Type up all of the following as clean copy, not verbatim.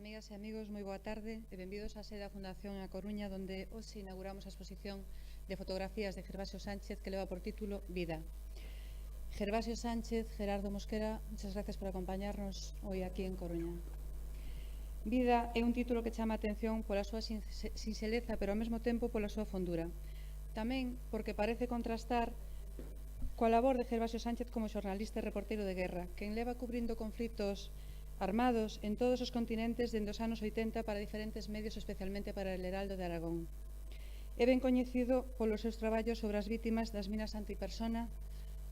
amigas e amigos, moi boa tarde e benvidos á sede da Fundación A Coruña, onde hoxe inauguramos a exposición de fotografías de Gervasio Sánchez que leva por título Vida. Gervasio Sánchez, Gerardo Mosquera, muchas gracias por acompañarnos hoy aquí en Coruña. Vida é un título que chama a atención pola súa sinxeleza, pero ao mesmo tempo pola súa fondura. Tamén porque parece contrastar coa labor de Gervasio Sánchez como xornalista e reporteiro de guerra, quen leva cubrindo conflitos armados en todos os continentes dende os anos 80 para diferentes medios, especialmente para el Heraldo de Aragón. É ben coñecido polos seus traballos sobre as vítimas das minas antipersona,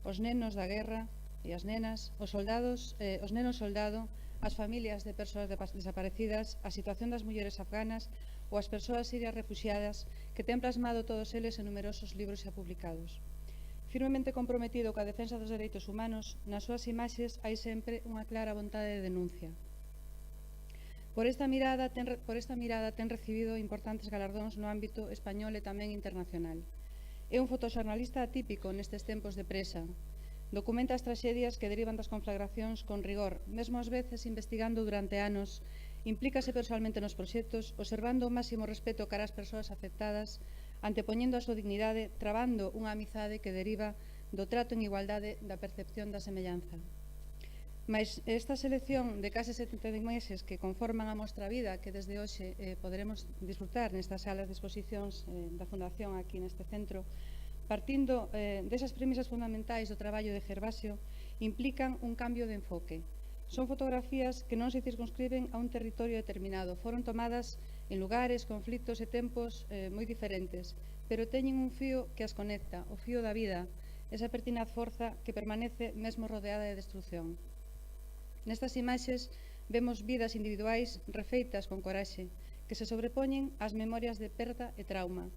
os nenos da guerra e as nenas, os nenos soldado, as familias de persoas desaparecidas, a situación das mulleres afganas ou as persoas sirias refuxiadas que ten plasmado todos eles en numerosos libros xa publicados. Firmemente comprometido coa defensa dos dereitos humanos, nas súas imaxes hai sempre unha clara vontade de denuncia. Por esta mirada ten recibido importantes galardóns no ámbito español e tamén internacional. É un fotoxornalista atípico nestes tempos de presa. Documenta as traxedias que derivan das conflagracións con rigor, mesmo ás veces investigando durante anos, implícase persoalmente nos proxectos, observando o máximo respeto cara ás persoas afectadas, antepoñendo a súa dignidade, trabando unha amizade que deriva do trato en igualdade da percepción da semellanza. Mais esta selección de case 70 meses que conforman a mostra Vida, que desde hoxe poderemos disfrutar nestas salas de exposicións da Fundación aquí neste centro, partindo desas premisas fundamentais do traballo de Gervasio, implican un cambio de enfoque. Son fotografías que non se circunscriben a un territorio determinado, foron tomadas en lugares, conflitos e tempos moi diferentes, pero teñen un fío que as conecta, o fío da vida, esa pertinaz forza que permanece mesmo rodeada de destrucción. Nestas imaxes vemos vidas individuais refeitas con coraxe, que se sobrepoñen ás memorias de perda e trauma,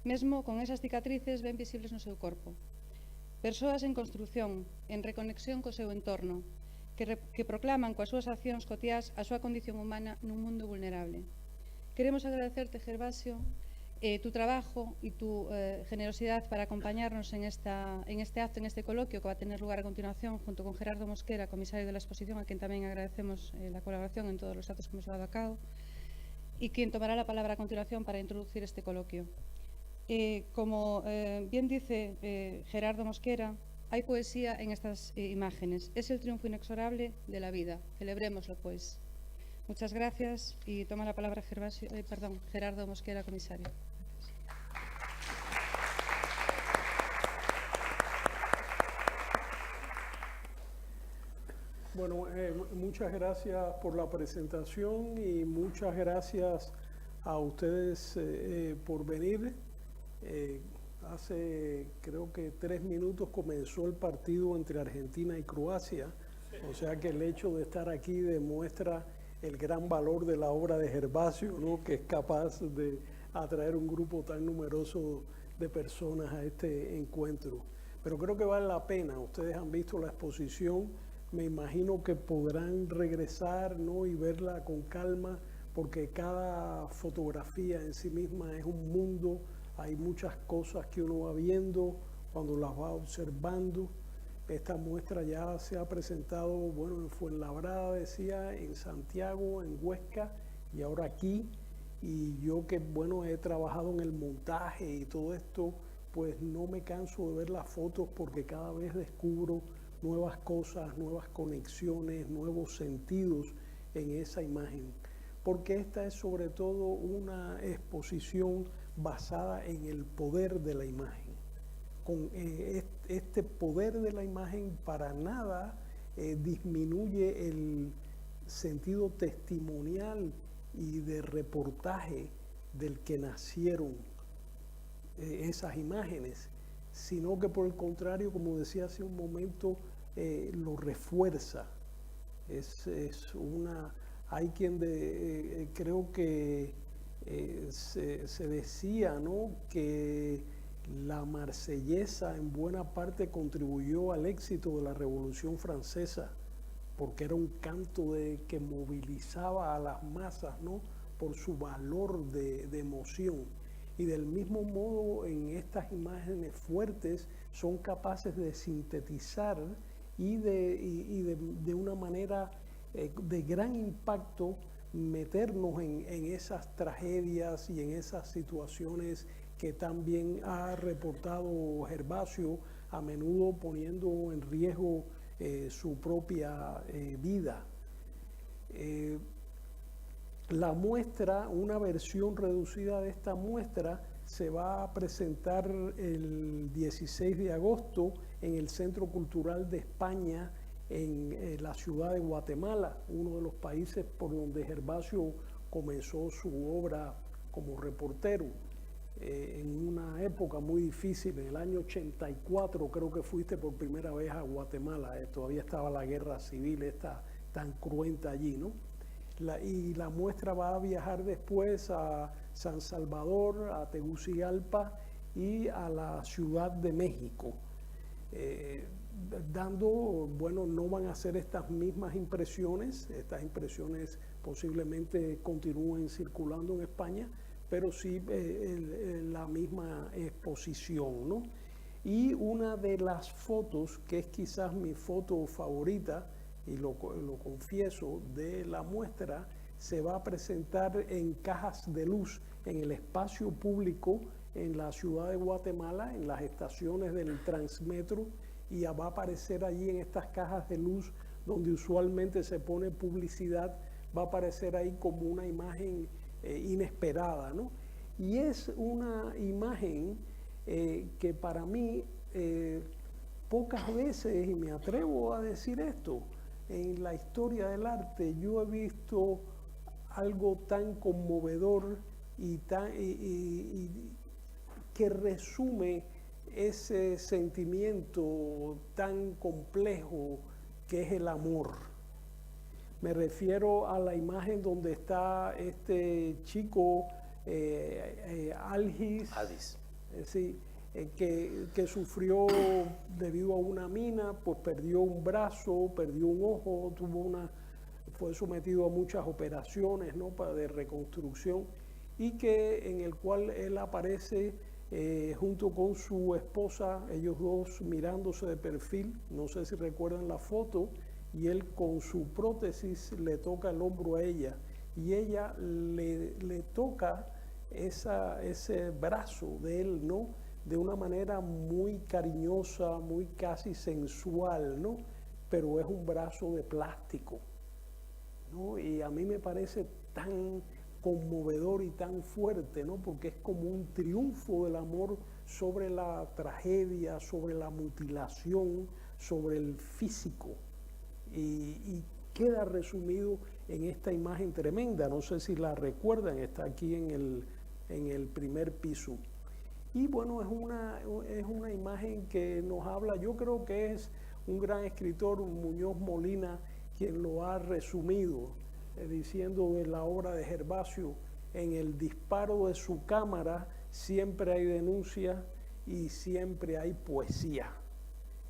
mesmo con esas cicatrices ben visibles no seu corpo. Persoas en construción, en reconexión co seu entorno, que proclaman coas súas accións cotiás a súa condición humana nun mundo vulnerable. Queremos agradecerte, Gervasio, tu trabajo e tu generosidade para acompañarnos en este acto, en este coloquio que va a tener lugar a continuación junto con Gerardo Mosquera, comisario de la exposición, a quien tamén agradecemos la colaboración en todos los actos que hemos llevado a cabo, y quien tomará la palabra a continuación para introducir este coloquio. Como bien dice Gerardo Mosquera, hay poesía en estas imágenes. Es el triunfo inexorable de la vida. Celebrémoslo, pues. Muchas gracias y toma la palabra Gerardo Mosquera, comisario. Bueno, muchas gracias por la presentación y muchas gracias a ustedes por venir. Hace creo que 3 minutos comenzó el partido entre Argentina y Croacia, o sea que el hecho de estar aquí demuestra el gran valor de la obra de Gervasio, ¿no? Que es capaz de atraer un grupo tan numeroso de personas a este encuentro. Pero creo que vale la pena. Ustedes han visto la exposición, me imagino que podrán regresar, ¿no? Y verla con calma, porque cada fotografía en sí misma es un mundo. Hay muchas cosas que uno va viendo cuando las va observando. Esta muestra ya se ha presentado, bueno, en Fuenlabrada, decía, en Santiago, en Huesca y ahora aquí. Y yo que, bueno, he trabajado en el montaje y todo esto, pues no me canso de ver las fotos porque cada vez descubro nuevas cosas, nuevas conexiones, nuevos sentidos en esa imagen. Porque esta es sobre todo una exposición basada en el poder de la imagen. Con este poder de la imagen para nada disminuye el sentido testimonial y de reportaje del que nacieron esas imágenes, sino que por el contrario, como decía hace un momento, lo refuerza. Hay quien creo que se decía, ¿no?, que la Marsellesa en buena parte contribuyó al éxito de la Revolución Francesa, porque era un canto que movilizaba a las masas, ¿no?, por su valor de emoción. Y del mismo modo, en estas imágenes fuertes son capaces de sintetizar y de una manera de gran impacto meternos en esas tragedias y en esas situaciones que también ha reportado Gervasio, a menudo poniendo en riesgo su propia vida. La muestra, una versión reducida de esta muestra, se va a presentar el 16 de agosto en el Centro Cultural de España en la ciudad de Guatemala, uno de los países por donde Gervasio comenzó su obra como reportero. En una época muy difícil, en el año 84 creo que fuiste por primera vez a Guatemala, todavía estaba la guerra civil esta tan cruenta allí, ¿no? Y la muestra va a viajar después a San Salvador, a Tegucigalpa y a la Ciudad de México. Bueno, no van a ser estas mismas impresiones, estas impresiones posiblemente continúen circulando en España, pero sí la misma exposición, ¿no? Y una de las fotos, que es quizás mi foto favorita, y lo confieso, de la muestra, se va a presentar en cajas de luz en el espacio público en la ciudad de Guatemala, en las estaciones del Transmetro, y va a aparecer allí en estas cajas de luz donde usualmente se pone publicidad, va a aparecer ahí como una imagen inesperada, ¿no? Y es una imagen que para mí pocas veces, y me atrevo a decir esto, en la historia del arte yo he visto algo tan conmovedor y que resume ese sentimiento tan complejo que es el amor. Me refiero a la imagen donde está este chico Adis, sí, que sufrió debido a una mina, pues perdió un brazo, perdió un ojo, fue sometido a muchas operaciones, ¿no?, de reconstrucción, y en el cual él aparece junto con su esposa, ellos dos mirándose de perfil, no sé si recuerdan la foto, y él con su prótesis le toca el hombro a ella, y ella le toca ese brazo de él, ¿no?, de una manera muy cariñosa, muy casi sensual, ¿no?, pero es un brazo de plástico, ¿no? Y a mí me parece tan conmovedor y tan fuerte, ¿no?, porque es como un triunfo del amor sobre la tragedia, sobre la mutilación, sobre el físico, y queda resumido en esta imagen tremenda. No sé si la recuerdan, está aquí en el primer piso. Y bueno, es una imagen que nos habla, yo creo que es un gran escritor, Muñoz Molina, quien lo ha resumido, diciendo de la obra de Gervasio: en el disparo de su cámara siempre hay denuncia y siempre hay poesía.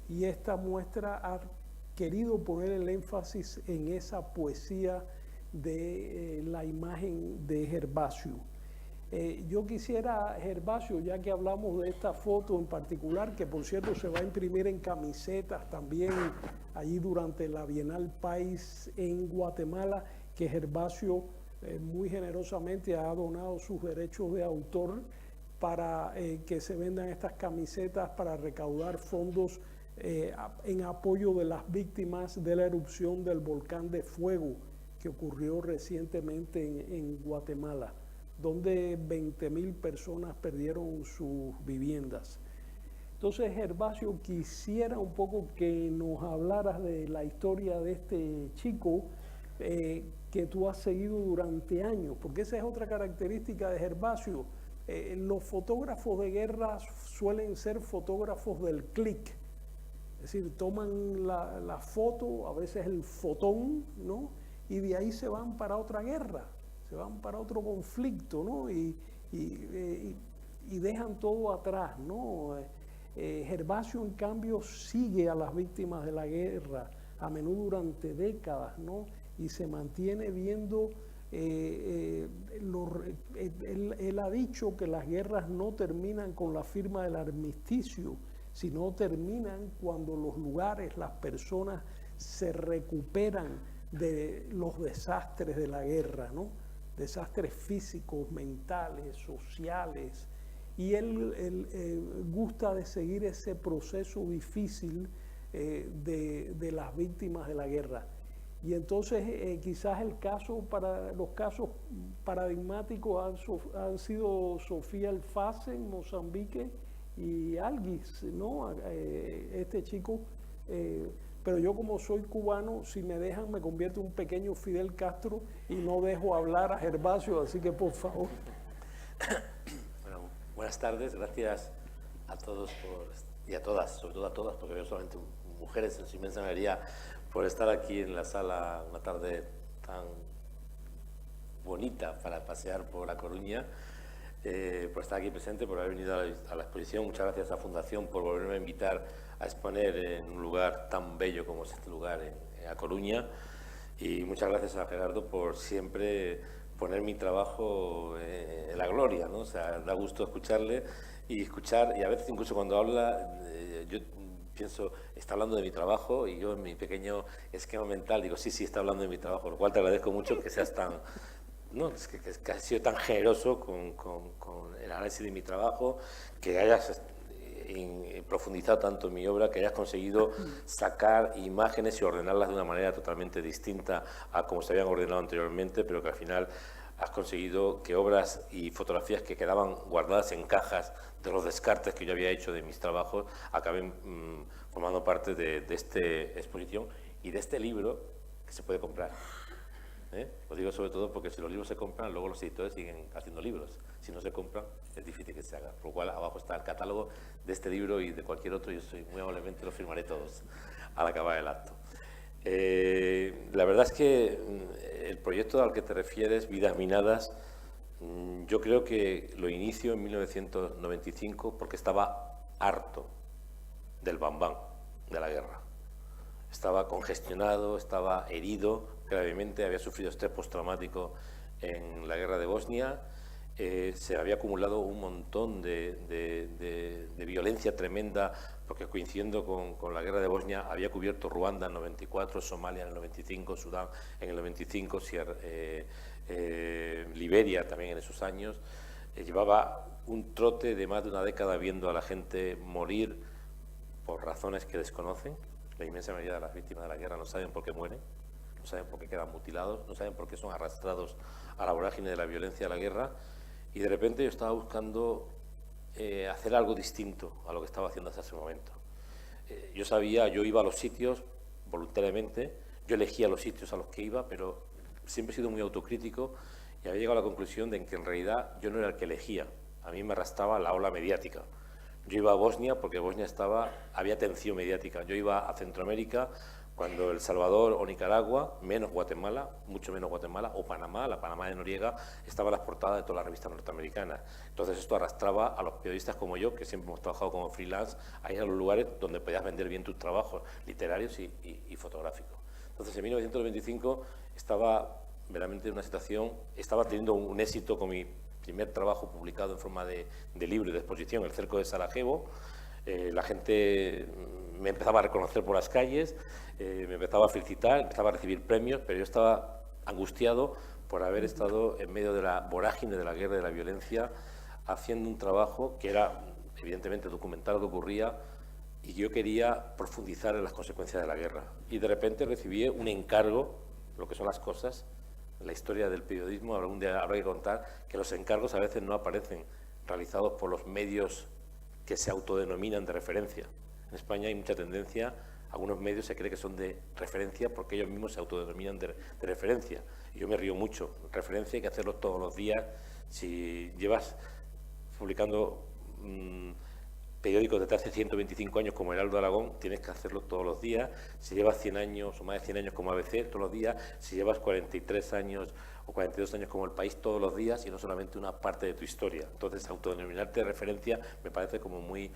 Y esta muestra ha querido poner el énfasis en esa poesía de la imagen de Gervasio. Yo quisiera, Gervasio, ya que hablamos de esta foto en particular, que por cierto se va a imprimir en camisetas también allí durante la Bienal País en Guatemala, que Gervasio muy generosamente ha donado sus derechos de autor para que se vendan estas camisetas para recaudar fondos en apoyo de las víctimas de la erupción del volcán de fuego que ocurrió recientemente en Guatemala, donde 20,000 personas perdieron sus viviendas. Entonces, Gervasio, quisiera un poco que nos hablaras de la historia de este chico que tú has seguido durante años, porque esa es otra característica de Gervasio. Los fotógrafos de guerra suelen ser fotógrafos del clic, es decir, toman la foto, a veces el fotón, ¿no?, y de ahí se van para otra guerra, se van para otro conflicto, ¿no?, y dejan todo atrás, ¿no? Gervasio, en cambio, sigue a las víctimas de la guerra, a menudo durante décadas, ¿no?, y se mantiene viendo, él ha dicho que las guerras no terminan con la firma del armisticio, sino terminan cuando los lugares, las personas se recuperan de los desastres de la guerra, ¿no? Desastres físicos, mentales, sociales, y él gusta de seguir ese proceso difícil de las víctimas de la guerra. Y entonces quizás los casos paradigmáticos han sido Sofía Alfase en Mozambique y Alguis, ¿no? Este chico, pero yo como soy cubano, si me dejan me convierto en un pequeño Fidel Castro y no dejo hablar a Gervasio, así que por favor. Bueno, buenas tardes, gracias a todos y a todas, sobre todo a todas, porque veo solamente mujeres en su inmensa mayoría, por estar aquí en la sala una tarde tan bonita para pasear por La Coruña, por estar aquí presente, por haber venido a la exposición. Muchas gracias a la Fundación por volverme a invitar a exponer en un lugar tan bello como es este lugar en La Coruña, y muchas gracias a Gerardo por siempre poner mi trabajo en la gloria, ¿no? O sea, da gusto escucharle y a veces incluso cuando habla, yo pienso, está hablando de mi trabajo, y yo en mi pequeño esquema mental digo, sí, está hablando de mi trabajo, lo cual te agradezco mucho que seas tan, ¿no? que has sido tan generoso con el análisis de mi trabajo, que hayas profundizado tanto en mi obra, que hayas conseguido sacar imágenes y ordenarlas de una manera totalmente distinta a como se habían ordenado anteriormente, pero que al final has conseguido que obras y fotografías que quedaban guardadas en cajas de los descartes que yo había hecho de mis trabajos acaben formando parte de esta exposición y de este libro que se puede comprar. Lo digo sobre todo porque si los libros se compran, luego los editores siguen haciendo libros. Si no se compran, es difícil que se haga. Por lo cual, abajo está el catálogo de este libro y de cualquier otro. Yo muy amablemente los firmaré todos al acabar el acto. La verdad es que el proyecto al que te refieres, Vidas Minadas, yo creo que lo inicio en 1995 porque estaba harto del bambán de la guerra. Estaba congestionado, estaba herido gravemente, había sufrido estrés postraumático en la guerra de Bosnia, se había acumulado un montón de violencia tremenda, porque coincidiendo con la guerra de Bosnia había cubierto Ruanda en el 94, Somalia en el 95, Sudán en el 95, Liberia también en esos años. Llevaba un trote de más de una década viendo a la gente morir por razones que desconocen. La inmensa mayoría de las víctimas de la guerra no saben por qué mueren, no saben por qué quedan mutilados, no saben por qué son arrastrados a la vorágine de la violencia de la guerra. Y de repente yo estaba buscando hacer algo distinto a lo que estaba haciendo hasta ese momento. Yo iba a los sitios voluntariamente, yo elegía los sitios a los que iba, pero siempre he sido muy autocrítico y había llegado a la conclusión de que en realidad yo no era el que elegía, a mí me arrastraba la ola mediática. Yo iba a Bosnia porque Bosnia había atención mediática. Yo iba a Centroamérica cuando El Salvador o Nicaragua, menos Guatemala, mucho menos Guatemala, o Panamá, la Panamá de Noriega, estaba en las portadas de todas las revistas norteamericanas. Entonces esto arrastraba a los periodistas como yo, que siempre hemos trabajado como freelance, a ir a los lugares donde podías vender bien tus trabajos literarios y fotográficos. Entonces en 1925 estaba verdaderamente en una situación, estaba teniendo un éxito con mi primer trabajo publicado en forma de libro y de exposición, El cerco de Sarajevo. La gente me empezaba a reconocer por las calles, me empezaba a felicitar, empezaba a recibir premios, pero yo estaba angustiado por haber estado en medio de la vorágine de la guerra y de la violencia, haciendo un trabajo que era evidentemente documentar lo que ocurría, y yo quería profundizar en las consecuencias de la guerra. Y de repente recibí un encargo, lo que son las cosas, en la historia del periodismo, algún día habrá que contar que los encargos a veces no aparecen realizados por los medios que se autodenominan de referencia. En España hay mucha tendencia, algunos medios se cree que son de referencia porque ellos mismos se autodenominan de referencia. Y yo me río mucho. Referencia hay que hacerlo todos los días. Si llevas publicando periódicos desde hace 125 años como Heraldo de Aragón, tienes que hacerlo todos los días. Si llevas 100 años o más de 100 años como ABC, todos los días. Si llevas 43 años o 42 años como El País, todos los días, y no solamente una parte de tu historia. Entonces, autodenominarte de referencia me parece como muy,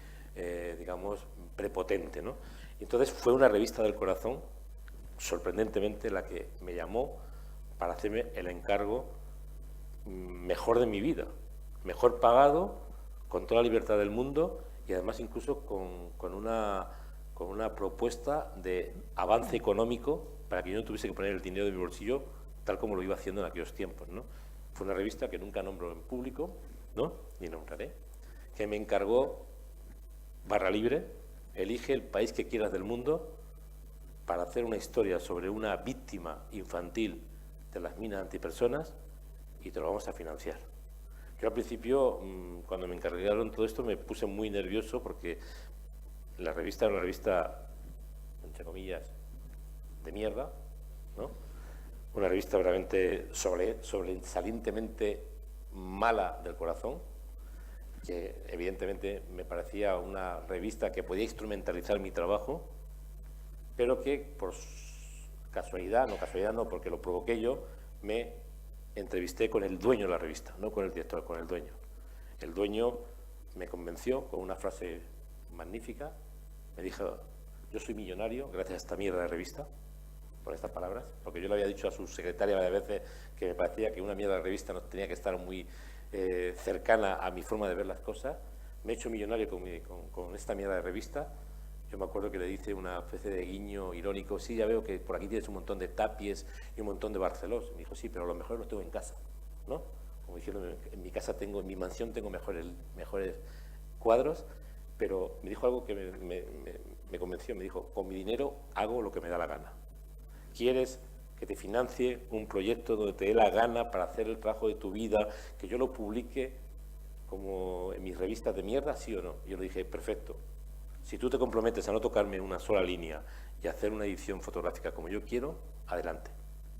digamos, prepotente, ¿no? Entonces, fue una revista del corazón, sorprendentemente, la que me llamó para hacerme el encargo mejor de mi vida, mejor pagado, con toda la libertad del mundo, y además incluso con una con una propuesta de avance económico para que yo no tuviese que poner el dinero de mi bolsillo tal como lo iba haciendo en aquellos tiempos, ¿no? Fue una revista que nunca nombro en público, ¿no? Ni nombraré, que me encargó, barra libre, elige el país que quieras del mundo para hacer una historia sobre una víctima infantil de las minas antipersonas y te lo vamos a financiar. Yo al principio, cuando me encargaron todo esto, me puse muy nervioso porque la revista era una revista, entre comillas, de mierda, ¿no? Una revista realmente sobresalientemente mala del corazón, que evidentemente me parecía una revista que podía instrumentalizar mi trabajo, pero que por casualidad no, porque lo provoqué yo, me entrevisté con el dueño de la revista, no con el director, con el dueño. El dueño me convenció con una frase magnífica, me dijo: yo soy millonario gracias a esta mierda de revista, por estas palabras, porque yo le había dicho a su secretaria varias veces que me parecía que una mierda de revista no tenía que estar muy cercana a mi forma de ver las cosas. Me he hecho millonario con esta mierda de revista. Yo me acuerdo que le hice una especie de guiño irónico: sí, ya veo que por aquí tienes un montón de tapies y un montón de Barcelós. Me dijo: sí, pero lo mejor lo tengo en casa, ¿no? Como diciendo, en mi casa tengo, en mi mansión tengo mejores cuadros, pero me dijo algo que me convenció. Me dijo: con mi dinero hago lo que me da la gana. ¿Quieres que te financie un proyecto donde te dé la gana para hacer el trabajo de tu vida, que yo lo publique como en mis revistas de mierda, sí o no? Y yo le dije: perfecto. Si tú te comprometes a no tocarme una sola línea y hacer una edición fotográfica como yo quiero, adelante.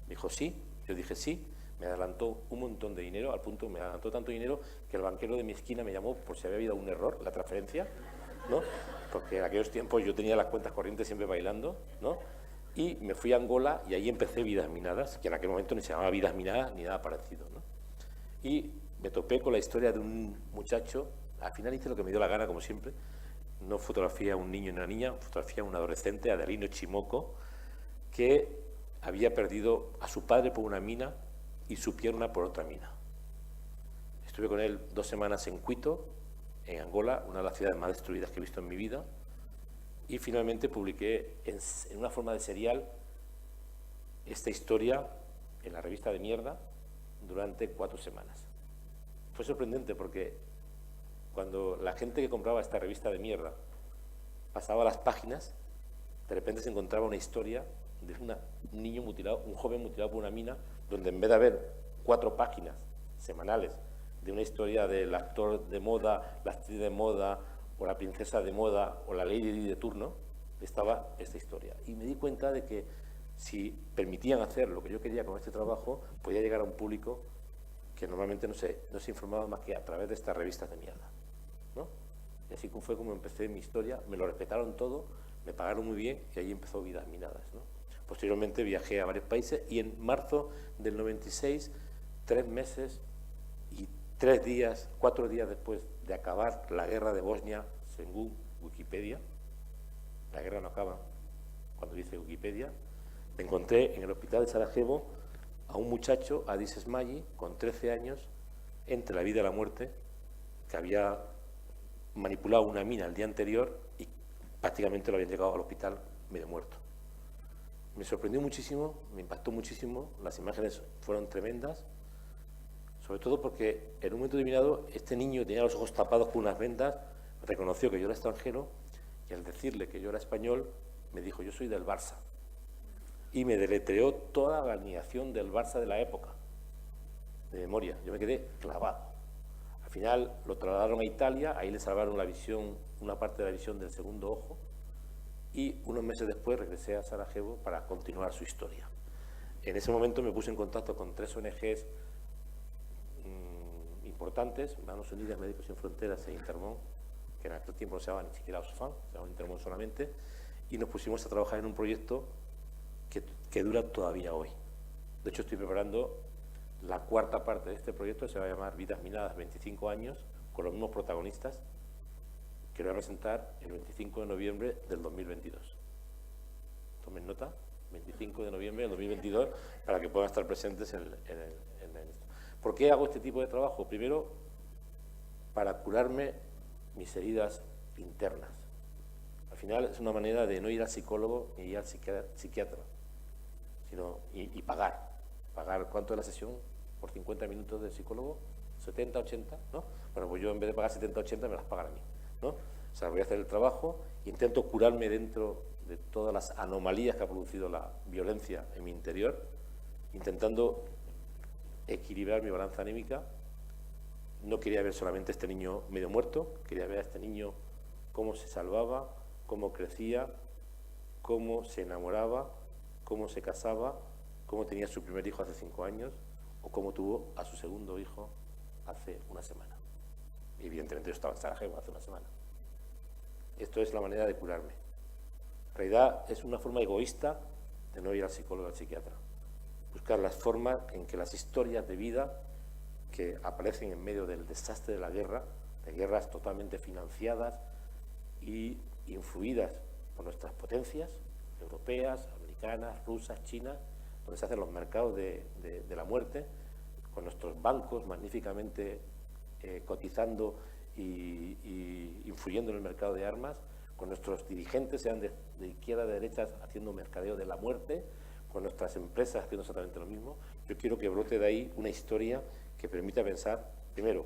Me dijo: sí. Yo dije: sí. Me adelantó un montón de dinero, al punto me adelantó tanto dinero que el banquero de mi esquina me llamó por si había habido un error, la transferencia, ¿no? Porque en aquellos tiempos yo tenía las cuentas corrientes siempre bailando, ¿no? Y me fui a Angola y ahí empecé Vidas Minadas, que en aquel momento ni se llamaba Vidas Minadas ni nada parecido, ¿no? Y me topé con la historia de un muchacho. Al final hice lo que me dio la gana, como siempre. No fotografía a un niño ni una niña, fotografía a un adolescente, Adelino Chimoco, que había perdido a su padre por una mina y su pierna por otra mina. Estuve con él 2 semanas en Quito, en Angola, una de las ciudades más destruidas que he visto en mi vida, y finalmente publiqué en una forma de serial esta historia en la revista de mierda durante 4 semanas. Fue sorprendente porque cuando la gente que compraba esta revista de mierda pasaba las páginas, de repente se encontraba una historia de un niño mutilado, un joven mutilado por una mina, donde en vez de haber 4 páginas semanales de una historia del actor de moda, la actriz de moda, o la princesa de moda, o la lady de turno, estaba esta historia. Y me di cuenta de que si permitían hacer lo que yo quería con este trabajo, podía llegar a un público que normalmente no se informaba más que a través de estas revistas de mierda, ¿no? Y así fue como empecé mi historia. Me lo respetaron todo, me pagaron muy bien y ahí empezó Vidas Minadas, ¿no? Posteriormente viajé a varios países y en marzo del 96, 3 meses y 4 días después de acabar la guerra de Bosnia, según Wikipedia, la guerra no acaba cuando dice Wikipedia, me encontré en el hospital de Sarajevo a un muchacho, Adis Esmayi, con 13 años, entre la vida y la muerte, que había manipulado una mina el día anterior y prácticamente lo habían llegado al hospital medio muerto. Me sorprendió muchísimo, me impactó muchísimo, las imágenes fueron tremendas, sobre todo porque en un momento determinado este niño tenía los ojos tapados con unas vendas, reconoció que yo era extranjero y al decirle que yo era español me dijo: yo soy del Barça. Y me deletreó toda la alineación del Barça de la época, de memoria. Yo me quedé clavado. Al final lo trasladaron a Italia, ahí le salvaron la visión, una parte de la visión del segundo ojo, y unos meses después regresé a Sarajevo para continuar su historia. En ese momento me puse en contacto con 3 ONGs importantes, Manos Unidas, Médicos Sin Fronteras e Intermón, que en aquel tiempo no se llamaban ni siquiera Oxfam, se llamaban Intermón solamente, y nos pusimos a trabajar en un proyecto que dura todavía hoy. De hecho, estoy preparando la 4ª parte de este proyecto, se va a llamar Vidas Minadas 25 años, con los mismos protagonistas, que lo voy a presentar el 25 de noviembre del 2022. Tomen nota, 25 de noviembre del 2022, para que puedan estar presentes en esto. ¿Por qué hago este tipo de trabajo? Primero, para curarme mis heridas internas. Al final es una manera de no ir al psicólogo ni ir al psiquiatra, sino y pagar. ¿Pagar cuánto es la sesión por 50 minutos de psicólogo? 70, 80, ¿no? Bueno, pues yo en vez de pagar 70, 80 me las pagan a mí, ¿no? O sea, voy a hacer el trabajo, intento curarme dentro de todas las anomalías que ha producido la violencia en mi interior, intentando equilibrar mi balanza anímica. No quería ver solamente a este niño medio muerto, quería ver a este niño cómo se salvaba, cómo crecía, cómo se enamoraba, cómo se casaba, cómo tenía su primer hijo hace 5 años o cómo tuvo a su segundo hijo hace una semana. Y evidentemente yo estaba en Sarajevo hace una semana. Esto es la manera de curarme. En realidad es una forma egoísta de no ir al psicólogo o al psiquiatra. Buscar las formas en que las historias de vida que aparecen en medio del desastre de la guerra, de guerras totalmente financiadas y influidas por nuestras potencias europeas, americanas, rusas, chinas, donde se hacen los mercados de la muerte, con nuestros bancos magníficamente cotizando y influyendo en el mercado de armas, con nuestros dirigentes, sean de izquierda, de derecha, haciendo mercadeo de la muerte, con nuestras empresas haciendo exactamente lo mismo. Yo quiero que brote de ahí una historia que permita pensar, primero,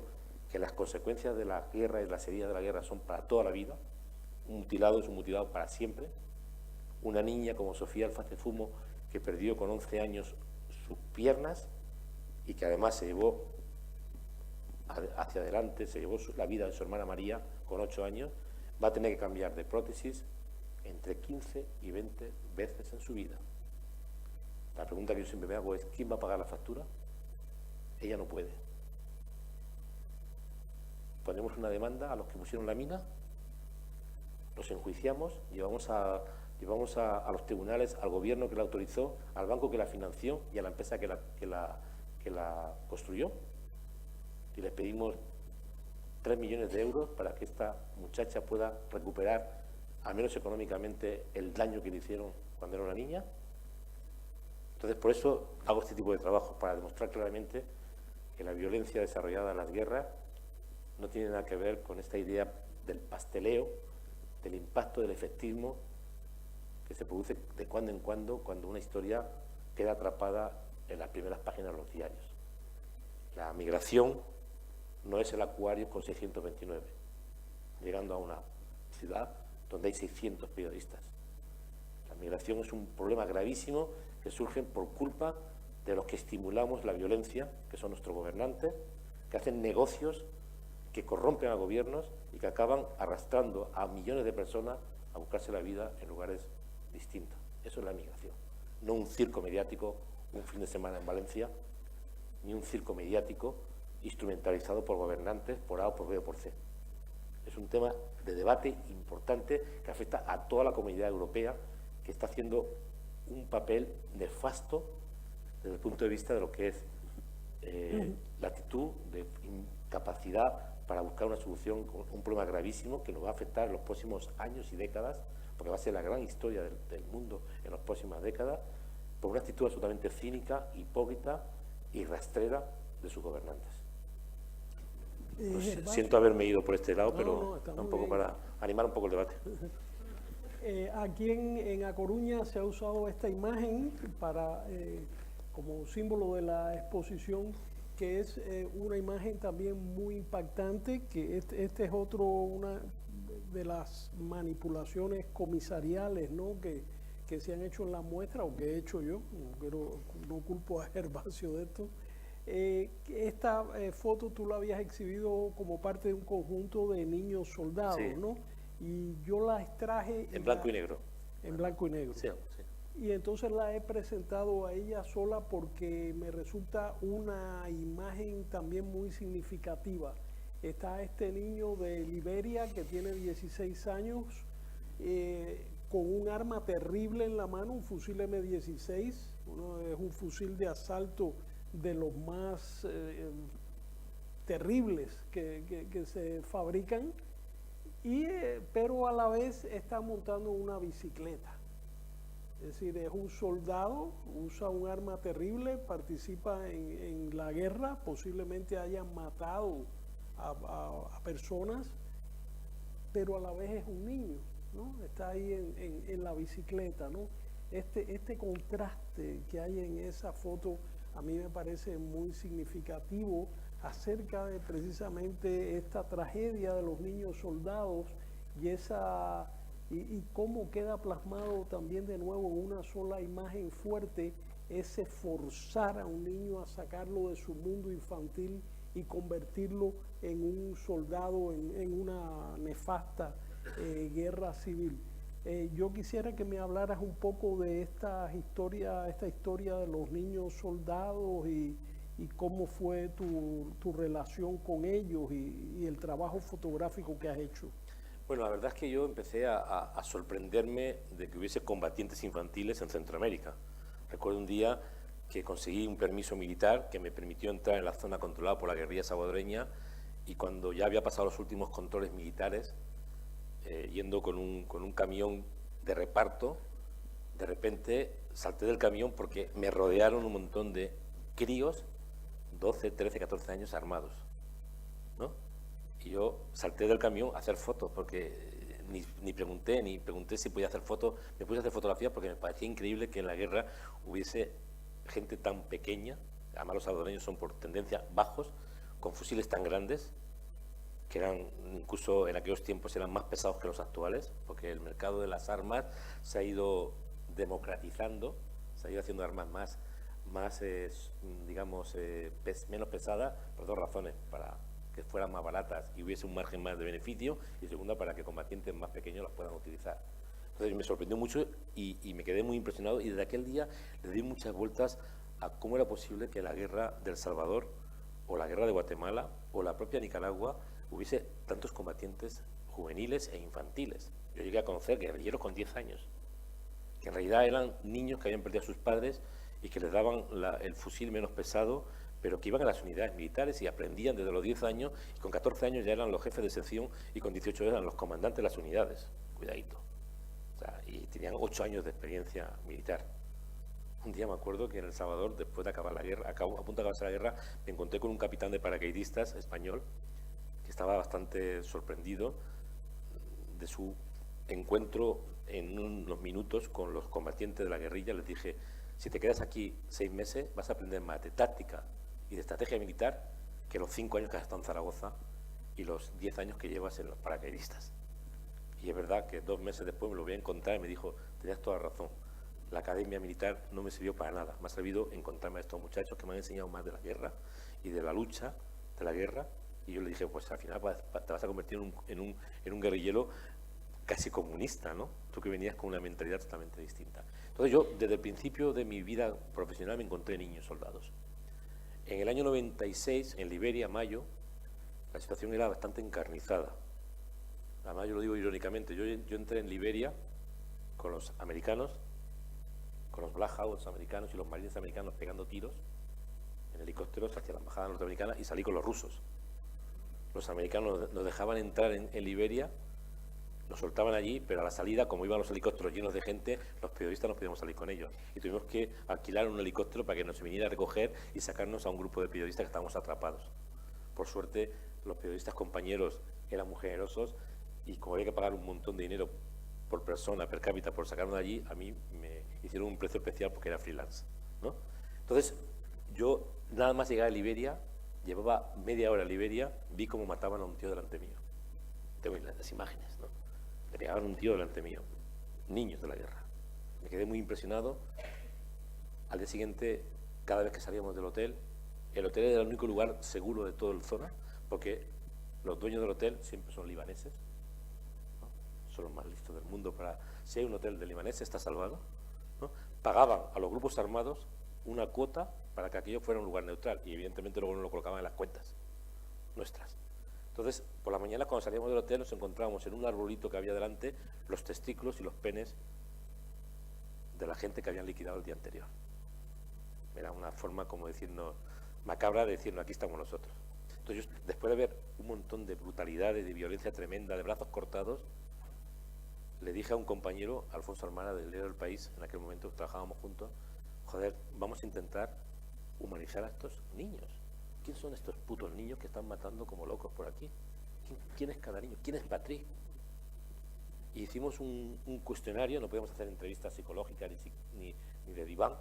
que las consecuencias de la guerra y las heridas de la guerra son para toda la vida. Un mutilado es un mutilado para siempre. Una niña como Sofía Alfaz de Fumo, que perdió con 11 años sus piernas y que además se llevó hacia adelante, se llevó la vida de su hermana María con 8 años, va a tener que cambiar de prótesis entre 15 y 20 veces en su vida. La pregunta que yo siempre me hago es, ¿quién va a pagar la factura? Ella no puede. Ponemos una demanda a los que pusieron la mina, los enjuiciamos, llevamos a los tribunales, al gobierno que la autorizó, al banco que la financió y a la empresa que la construyó. Y les pedimos 3 millones de euros para que esta muchacha pueda recuperar, al menos económicamente, el daño que le hicieron cuando era una niña. Entonces, por eso hago este tipo de trabajo, para demostrar claramente que la violencia desarrollada en las guerras no tiene nada que ver con esta idea del pasteleo, del impacto del efectismo que se produce de cuando en cuando una historia queda atrapada en las primeras páginas de los diarios. La migración no es el Acuario con 629, llegando a una ciudad donde hay 600 periodistas. La migración es un problema gravísimo que surge por culpa de los que estimulamos la violencia, que son nuestros gobernantes, que hacen negocios, que corrompen a gobiernos y que acaban arrastrando a millones de personas a buscarse la vida en lugares distintos. Eso es la migración. No un circo mediático, un fin de semana en Valencia, ni un circo mediático instrumentalizado por gobernantes por A o por B o por C. Es un tema de debate importante que afecta a toda la comunidad europea, que está haciendo un papel nefasto desde el punto de vista de lo que es la actitud de incapacidad para buscar una solución con un problema gravísimo que nos va a afectar en los próximos años y décadas, porque va a ser la gran historia del mundo en las próximas décadas, por una actitud absolutamente cínica, hipócrita y rastrera de sus gobernantes. Pues siento haberme ido por este lado, pero un poco para animar un poco el debate. Aquí en A Coruña se ha usado esta imagen para como símbolo de la exposición, que es una imagen también muy impactante, que este es una de las manipulaciones comisariales, ¿no?, que se han hecho en la muestra, o que he hecho yo, no culpo a Gervasio de esto. Esta foto tú la habías exhibido como parte de un conjunto de niños soldados, sí, ¿no? Y yo la extraje... En blanco y negro. En blanco y negro. Sí, sí. Y entonces la he presentado a ella sola porque me resulta una imagen también muy significativa. Está este niño de Liberia que tiene 16 años, con un arma terrible en la mano, un fusil M16, es un fusil de asalto de los más terribles que se fabrican, pero a la vez está montando una bicicleta. Es decir, es un soldado, usa un arma terrible, participa en la guerra, posiblemente hayan matado a personas, pero a la vez es un niño. ¿no? Está ahí en la bicicleta, ¿no? Este contraste que hay en esa foto a mí me parece muy significativo acerca de precisamente esta tragedia de los niños soldados y cómo queda plasmado también de nuevo en una sola imagen fuerte ese forzar a un niño a sacarlo de su mundo infantil y convertirlo en un soldado en una nefasta guerra civil. Yo quisiera que me hablaras un poco de esta historia de los niños soldados y cómo fue tu relación con ellos y el trabajo fotográfico que has hecho. Bueno, la verdad es que yo empecé a sorprenderme de que hubiese combatientes infantiles en Centroamérica. Recuerdo un día que conseguí un permiso militar que me permitió entrar en la zona controlada por la guerrilla salvadoreña, y cuando ya había pasado los últimos controles militares, yendo con un camión de reparto, de repente salté del camión porque me rodearon un montón de críos, 12, 13, 14 años, armados, ¿no? Y yo salté del camión a hacer fotos porque ni pregunté si podía hacer fotos. Me puse a hacer fotografías porque me parecía increíble que en la guerra hubiese gente tan pequeña, además los salvadoreños son por tendencia bajos, con fusiles tan grandes, que eran, incluso en aquellos tiempos eran más pesados que los actuales, porque el mercado de las armas se ha ido democratizando, se ha ido haciendo armas menos pesadas, por dos razones: para que fueran más baratas y hubiese un margen más de beneficio, y segunda, para que combatientes más pequeños las puedan utilizar. Entonces me sorprendió mucho y me quedé muy impresionado, y desde aquel día le di muchas vueltas a cómo era posible que la guerra del Salvador, o la guerra de Guatemala, o la propia Nicaragua, hubiese tantos combatientes juveniles e infantiles. Yo llegué a conocer guerrilleros con 10 años, que en realidad eran niños que habían perdido a sus padres y que les daban el fusil menos pesado, pero que iban a las unidades militares y aprendían desde los 10 años, y con 14 años ya eran los jefes de sección, y con 18 eran los comandantes de las unidades. Cuidadito. O sea, y tenían 8 años de experiencia militar. Un día me acuerdo que en El Salvador, después de acabar la guerra, a punto de acabarse la guerra, me encontré con un capitán de paracaidistas español que estaba bastante sorprendido de su encuentro en unos minutos con los combatientes de la guerrilla. Les dije: si te quedas aquí 6 meses, vas a aprender más de táctica y de estrategia militar que los 5 años que has estado en Zaragoza y los 10 años que llevas en los paracaidistas. Y es verdad que 2 meses después me lo voy a encontrar y me dijo: tenías toda razón, la academia militar no me sirvió para nada, me ha servido encontrarme a estos muchachos que me han enseñado más de la guerra y de la lucha de la guerra. Y yo le dije: pues al final te vas a convertir en un guerrillero casi comunista, ¿no? Tú que venías con una mentalidad totalmente distinta. Entonces yo, desde el principio de mi vida profesional, me encontré niños soldados. En el año 96, en Liberia, mayo, la situación era bastante encarnizada. Además, yo lo digo irónicamente, yo entré en Liberia con los americanos, con los Black Hawks americanos y los marines americanos pegando tiros en helicópteros hacia la embajada norteamericana, y salí con los rusos. Los americanos nos dejaban entrar en Liberia, nos soltaban allí, pero a la salida, como iban los helicópteros llenos de gente, los periodistas no podíamos salir con ellos. Y tuvimos que alquilar un helicóptero para que nos viniera a recoger y sacarnos a un grupo de periodistas que estábamos atrapados. Por suerte, los periodistas compañeros eran muy generosos, y como había que pagar un montón de dinero por persona, per cápita, por sacarnos de allí, a mí me hicieron un precio especial porque era freelance, ¿no? Entonces, yo nada más llegar a Liberia, llevaba media hora a Liberia, vi cómo mataban a un tío delante mío. Tengo las imágenes, ¿no? Le pegaban a un tío delante mío, niños de la guerra. Me quedé muy impresionado. Al día siguiente, cada vez que salíamos del hotel, el hotel era el único lugar seguro de toda la zona, porque los dueños del hotel siempre son libaneses, ¿no? Son los más listos del mundo para... Si hay un hotel de libaneses, está salvado, ¿no? Pagaban a los grupos armados una cuota para que aquello fuera un lugar neutral, y evidentemente luego no lo colocaban en las cuentas nuestras. Entonces, por la mañana, cuando salíamos del hotel, nos encontrábamos en un arbolito que había delante los testículos y los penes de la gente que habían liquidado el día anterior. Era una forma, como decirnos, macabra de decirnos: aquí estamos nosotros. Entonces, yo, después de ver un montón de brutalidades, de violencia tremenda, de brazos cortados, le dije a un compañero, Alfonso Almara, del Diario del País, en aquel momento trabajábamos juntos: joder, vamos a intentar humanizar a estos niños. ¿Quién son estos putos niños que están matando como locos por aquí? ¿Quién es cada niño? ¿Quién es Patrick? hicimos un cuestionario. No podíamos hacer entrevistas psicológicas ni de diván,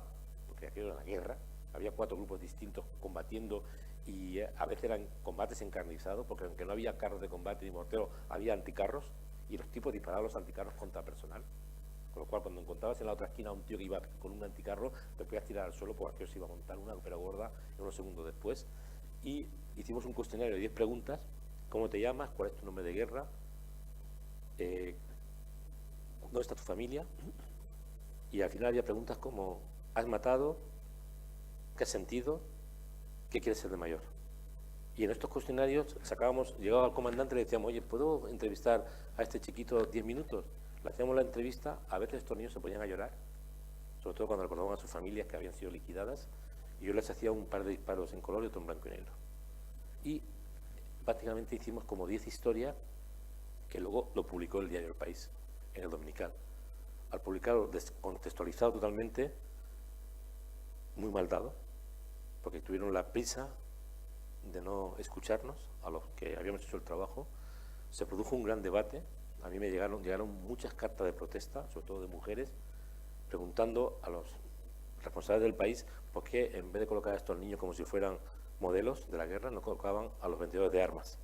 porque aquello era la guerra. Había 4 grupos distintos combatiendo y a veces eran combates encarnizados, porque aunque no había carros de combate ni morteros, había anticarros y los tipos disparaban los anticarros contra personal. Con lo cual, cuando encontrabas en la otra esquina a un tío que iba con un anticarro, te podías tirar al suelo porque aquello se iba a montar una ópera gorda en unos segundos después. Y hicimos un cuestionario de 10 preguntas. ¿Cómo te llamas? ¿Cuál es tu nombre de guerra? ¿Dónde está tu familia? Y al final había preguntas como: ¿has matado? ¿Qué has sentido? ¿Qué quieres ser de mayor? Y en estos cuestionarios llegaba al comandante y le decíamos: oye, ¿puedo entrevistar a este chiquito 10 minutos? Le hacíamos la entrevista. A veces estos niños se ponían a llorar, sobre todo cuando recordaban a sus familias que habían sido liquidadas, y yo les hacía un par de disparos en color y otro en blanco y negro. Y prácticamente hicimos como 10 historias que luego lo publicó el diario El País, en el dominical. Al publicarlo descontextualizado totalmente, muy mal dado, porque tuvieron la prisa de no escucharnos a los que habíamos hecho el trabajo. Se produjo un gran debate. A mí me llegaron muchas cartas de protesta, sobre todo de mujeres, preguntando a los responsables del país por qué, en vez de colocar a estos niños como si fueran modelos de la guerra, no colocaban a los vendedores de armas.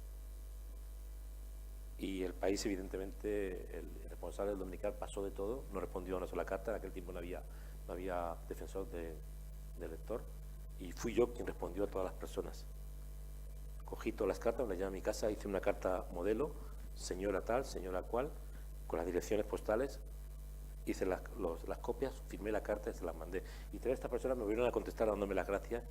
Y el país, evidentemente, el responsable del dominical pasó de todo, no respondió a una sola carta. En aquel tiempo no había defensor del lector, y fui yo quien respondió a todas las personas. Cogí todas las cartas, me las llevé a mi casa, hice una carta modelo: señora tal, señora cual, con las direcciones postales, hice las copias, firmé la carta y se las mandé. Y 3 de estas personas me volvieron a contestar dándome las gracias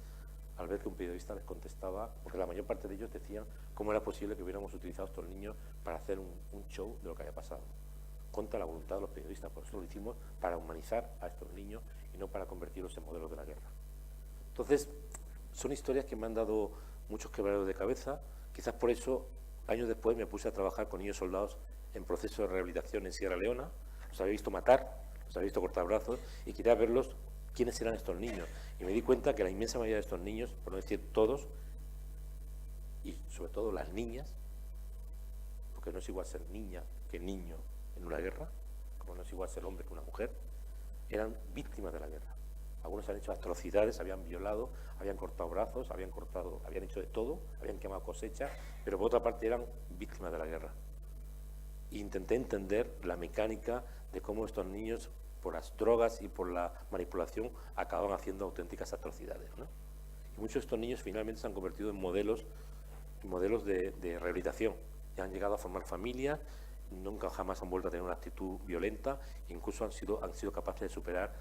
al ver que un periodista les contestaba, porque la mayor parte de ellos decían cómo era posible que hubiéramos utilizado a estos niños para hacer un show de lo que había pasado, contra la voluntad de los periodistas. Por eso lo hicimos, para humanizar a estos niños y no para convertirlos en modelos de la guerra. Entonces, son historias que me han dado muchos quebraderos de cabeza. Quizás por eso, años después, me puse a trabajar con niños soldados en proceso de rehabilitación en Sierra Leona. Los había visto matar, los había visto cortar brazos, y quería verlos quiénes eran estos niños. Y me di cuenta que la inmensa mayoría de estos niños, por no decir todos, y sobre todo las niñas, porque no es igual ser niña que niño en una guerra, como no es igual ser hombre que una mujer, eran víctimas de la guerra. Algunos han hecho atrocidades, habían violado, habían cortado brazos, habían hecho de todo, habían quemado cosecha, pero por otra parte eran víctimas de la guerra. E intenté entender la mecánica de cómo estos niños, por las drogas y por la manipulación, acaban haciendo auténticas atrocidades, ¿no? Y muchos de estos niños finalmente se han convertido en modelos de rehabilitación. Y han llegado a formar familias, nunca jamás han vuelto a tener una actitud violenta, e incluso han sido capaces de superar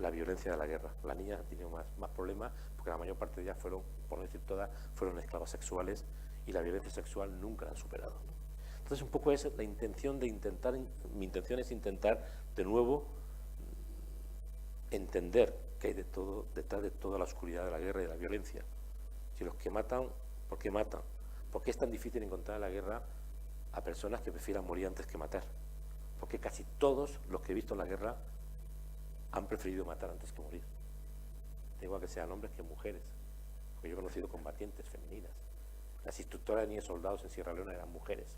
la violencia de la guerra. Las niñas han tenido más problemas, porque la mayor parte de ellas fueron, por no decir todas, fueron esclavas sexuales, y la violencia sexual nunca la han superado, ¿no? Entonces, un poco es la intención de intentar, mi intención es intentar de nuevo entender que hay detrás de toda la oscuridad de la guerra y de la violencia. Si los que matan, ¿por qué matan? ¿Por qué es tan difícil encontrar en la guerra a personas que prefieran morir antes que matar? Porque casi todos los que he visto en la guerra han preferido matar antes que morir. Da igual que sean hombres que mujeres, porque yo he conocido combatientes femeninas. Las instructoras de niños soldados en Sierra Leona eran mujeres.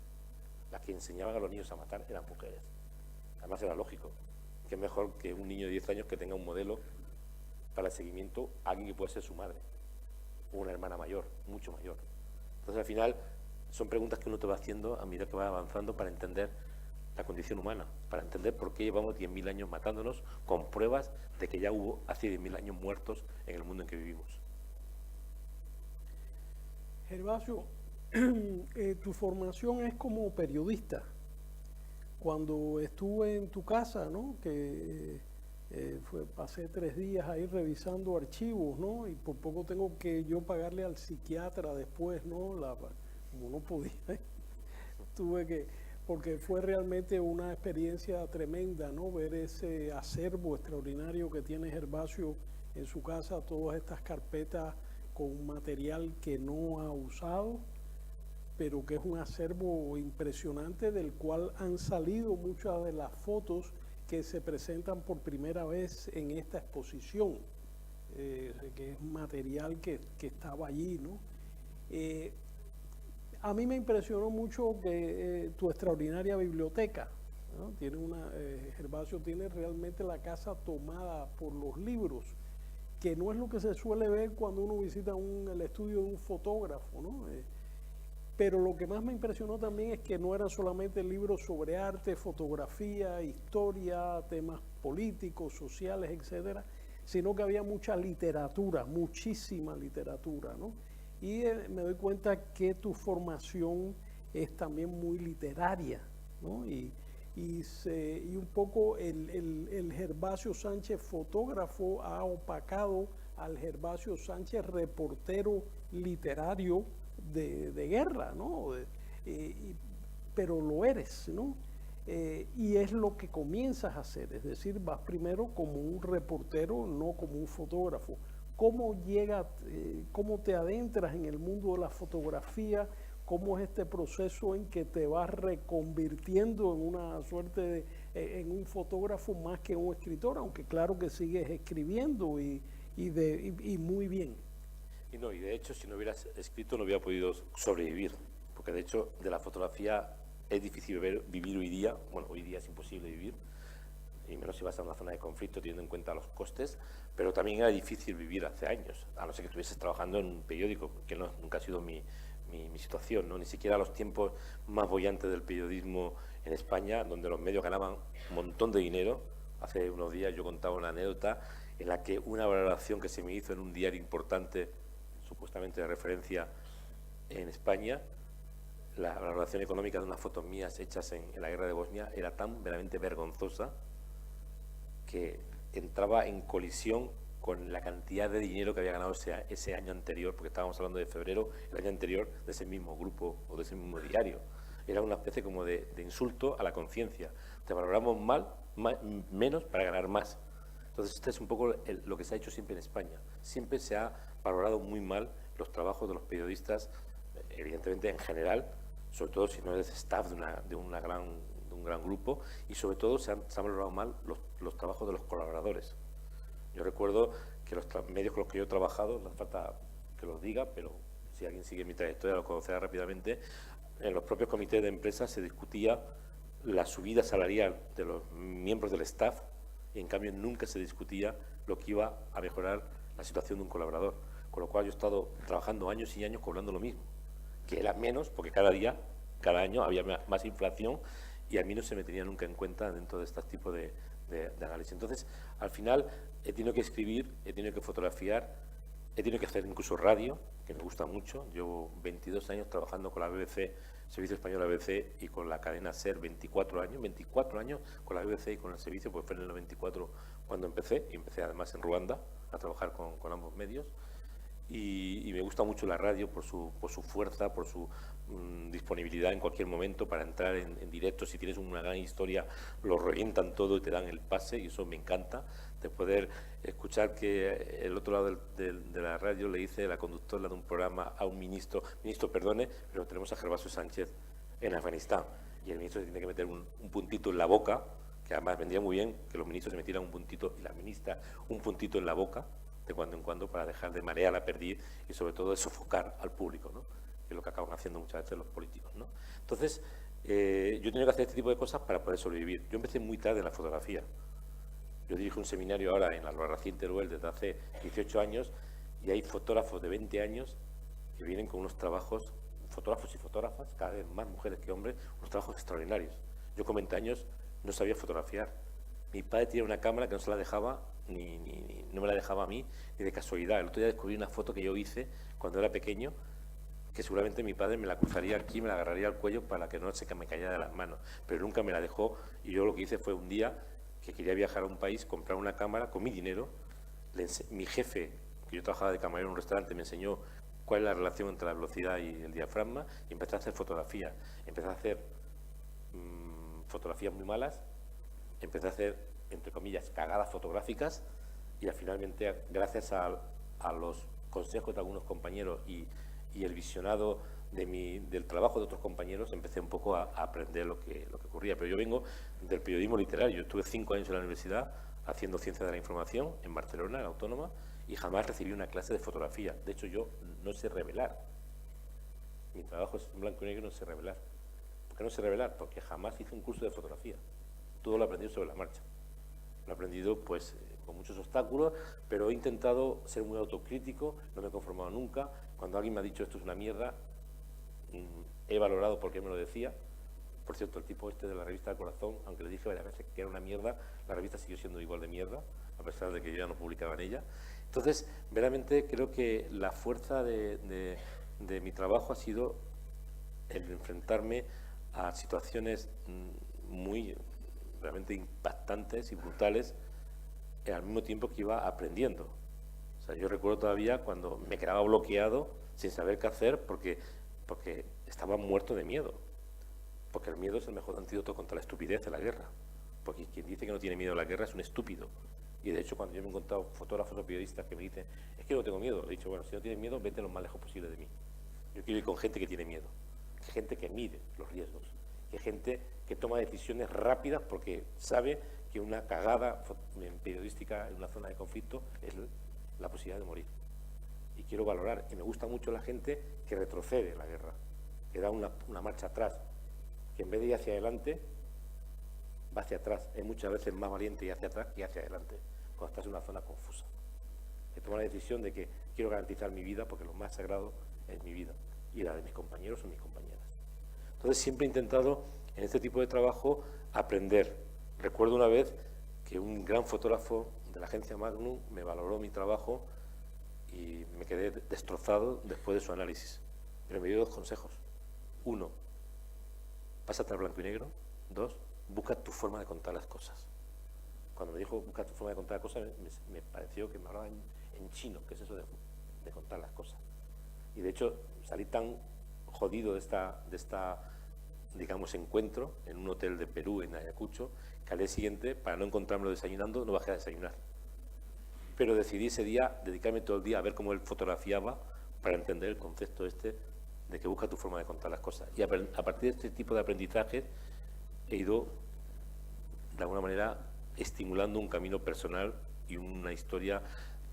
Las que enseñaban a los niños a matar eran mujeres. Además era lógico, que es mejor que un niño de 10 años que tenga un modelo para el seguimiento, alguien que puede ser su madre, o una hermana mayor, mucho mayor. Entonces, al final, son preguntas que uno te va haciendo a medida que va avanzando para entender la condición humana, para entender por qué llevamos 10.000 años matándonos, con pruebas de que ya hubo hace 10.000 años muertos en el mundo en que vivimos. Gervasio, tu formación es como periodista. Cuando estuve en tu casa, ¿no? Que pasé 3 días ahí revisando archivos, ¿no? Y por poco tengo que yo pagarle al psiquiatra después, ¿no? Como no podía, tuve que, porque fue realmente una experiencia tremenda, ¿no? Ver ese acervo extraordinario que tiene Gervasio en su casa, todas estas carpetas con material que no ha usado, pero que es un acervo impresionante, del cual han salido muchas de las fotos que se presentan por primera vez en esta exposición, que es material que estaba allí, ¿no? A mí me impresionó mucho que tu extraordinaria biblioteca, ¿no? Gervasio tiene realmente la casa tomada por los libros, que no es lo que se suele ver cuando uno visita el estudio de un fotógrafo, ¿no? Pero lo que más me impresionó también es que no eran solamente libros sobre arte, fotografía, historia, temas políticos, sociales, etcétera, sino que había mucha literatura, muchísima literatura, ¿no? Y me doy cuenta que tu formación es también muy literaria, ¿no? Y un poco el Gervasio Sánchez fotógrafo ha opacado al Gervasio Sánchez reportero literario de guerra, ¿no? Pero lo eres, ¿no? Y es lo que comienzas a hacer, es decir, vas primero como un reportero, no como un fotógrafo. ¿Cómo cómo te adentras en el mundo de la fotografía? ¿Cómo es este proceso en que te vas reconvirtiendo en una suerte en un fotógrafo más que un escritor, aunque claro que sigues escribiendo y muy bien? Y de hecho, si no hubieras escrito no hubiera podido sobrevivir, porque de hecho de la fotografía es difícil vivir hoy día. Bueno, hoy día es imposible vivir, y menos si vas a una zona de conflicto teniendo en cuenta los costes, pero también era difícil vivir hace años, a no ser que estuvieses trabajando en un periódico, que nunca ha sido mi situación, ¿no? Ni siquiera los tiempos más bollantes del periodismo en España, donde los medios ganaban un montón de dinero. Hace unos días yo contaba una anécdota en la que una valoración que se me hizo en un diario importante, supuestamente de referencia en España, la valoración económica de unas fotos mías hechas en la guerra de Bosnia era tan verdaderamente vergonzosa que entraba en colisión con la cantidad de dinero que había ganado ese año anterior, porque estábamos hablando de febrero, el año anterior, de ese mismo grupo o de ese mismo diario. Era una especie como de insulto a la conciencia. Te valoramos menos para ganar más. Entonces, este es un poco lo que se ha hecho siempre en España. Siempre se ha valorado muy mal los trabajos de los periodistas, evidentemente en general, sobre todo si no eres staff de un gran grupo, y sobre todo se han valorado mal los trabajos de los colaboradores. Yo recuerdo que los medios con los que yo he trabajado, no hace falta que los diga, pero si alguien sigue mi trayectoria lo conocerá rápidamente, en los propios comités de empresa se discutía la subida salarial de los miembros del staff, y en cambio nunca se discutía lo que iba a mejorar la situación de un colaborador. Con lo cual yo he estado trabajando años y años cobrando lo mismo, que era menos, porque cada año había más inflación, y a mí no se me tenía nunca en cuenta dentro de este tipo de análisis. Entonces, al final, he tenido que escribir, he tenido que fotografiar, he tenido que hacer incluso radio, que me gusta mucho. Llevo 22 años trabajando con la BBC, Servicio Español de la BBC, y con la cadena SER 24 años con la BBC y con el servicio, pues fue en el 94 cuando empecé, y empecé además en Ruanda a trabajar con ambos medios. Y me gusta mucho la radio por su fuerza, por su disponibilidad en cualquier momento para entrar en directo. Si tienes una gran historia, lo revientan todo y te dan el pase, y eso me encanta, de poder escuchar que el otro lado de la radio le dice la conductora de un programa a un ministro, perdone, pero tenemos a Gervasio Sánchez en Afganistán, y el ministro se tiene que meter un puntito en la boca, que además vendría muy bien que los ministros se metieran un puntito, y la ministra un puntito en la boca, de cuando en cuando, para dejar de marear a perder y sobre todo de sofocar al público, ¿no? Que es lo que acaban haciendo muchas veces los políticos, ¿no? Entonces, yo he tenido que hacer este tipo de cosas para poder sobrevivir. Yo empecé muy tarde en la fotografía. Yo dirijo un seminario ahora en la Albarracín Teruel desde hace 18 años, y hay fotógrafos de 20 años que vienen con unos trabajos, fotógrafos y fotógrafas, cada vez más mujeres que hombres, unos trabajos extraordinarios. Yo con 20 años no sabía fotografiar. Mi padre tenía una cámara que no se la dejaba, no me la dejaba a mí, ni de casualidad. El otro día descubrí una foto que yo hice cuando era pequeño, que seguramente mi padre me la cruzaría aquí, me la agarraría al cuello para que no se me cayera de las manos, pero nunca me la dejó. Y yo lo que hice fue un día que quería viajar a un país, comprar una cámara con mi dinero. Mi jefe, que yo trabajaba de camarero en un restaurante, me enseñó cuál es la relación entre la velocidad y el diafragma, y empecé a hacer fotografía. Empecé a hacer fotografías muy malas, empecé a hacer, entre comillas, cagadas fotográficas, y finalmente, gracias a los consejos de algunos compañeros y el visionado del trabajo de otros compañeros, empecé un poco a aprender lo que ocurría. Pero yo vengo del periodismo literario. Yo estuve 5 años en la universidad haciendo ciencia de la información en Barcelona, en la Autónoma, y jamás recibí una clase de fotografía. De hecho, yo no sé revelar. Mi trabajo es en blanco y negro, no sé revelar. ¿Por qué no sé revelar? Porque jamás hice un curso de fotografía. todo lo he aprendido sobre la marcha. Lo he aprendido pues con muchos obstáculos, pero he intentado ser muy autocrítico, no me he conformado nunca. Cuando alguien me ha dicho esto es una mierda, he valorado por qué me lo decía. Por cierto, el tipo este de la revista del Corazón, aunque le dije varias veces que era una mierda, la revista siguió siendo igual de mierda, a pesar de que yo ya no publicaba en ella. Entonces, verdaderamente creo que la fuerza de mi trabajo ha sido el enfrentarme a situaciones muy realmente impactantes y brutales, al mismo tiempo que iba aprendiendo. O sea, yo recuerdo todavía cuando me quedaba bloqueado sin saber qué hacer porque estaba muerto de miedo. Porque el miedo es el mejor antídoto contra la estupidez de la guerra. Porque quien dice que no tiene miedo a la guerra es un estúpido. Y de hecho, cuando yo me he encontrado fotógrafos o periodistas que me dicen, es que no tengo miedo, he dicho, bueno, si no tienes miedo, vete lo más lejos posible de mí. Yo quiero ir con gente que tiene miedo, gente que mide los riesgos, que gente que toma decisiones rápidas porque sabe que una cagada periodística en una zona de conflicto es la posibilidad de morir. Y quiero valorar, y me gusta mucho la gente que retrocede en la guerra, que da una marcha atrás, que en vez de ir hacia adelante, va hacia atrás. Es muchas veces más valiente ir hacia atrás que hacia adelante, cuando estás en una zona confusa. Que toma la decisión de que quiero garantizar mi vida porque lo más sagrado es mi vida y la de mis compañeros o mis compañeras. Entonces siempre he intentado en este tipo de trabajo aprender. Recuerdo una vez que un gran fotógrafo de la agencia Magnum me valoró mi trabajo y me quedé destrozado después de su análisis. Pero me dio 2 consejos. 1, pásate al blanco y negro. 2, busca tu forma de contar las cosas. Cuando me dijo busca tu forma de contar las cosas, me pareció que me hablaba en chino, que es eso de contar las cosas. Y de hecho salí tan jodido de esta digamos, encuentro en un hotel de Perú, en Ayacucho, que al día siguiente, para no encontrármelo desayunando, no bajé a desayunar. Pero decidí ese día dedicarme todo el día a ver cómo él fotografiaba para entender el concepto este de que busca tu forma de contar las cosas. Y a partir de este tipo de aprendizajes he ido, de alguna manera, estimulando un camino personal y una historia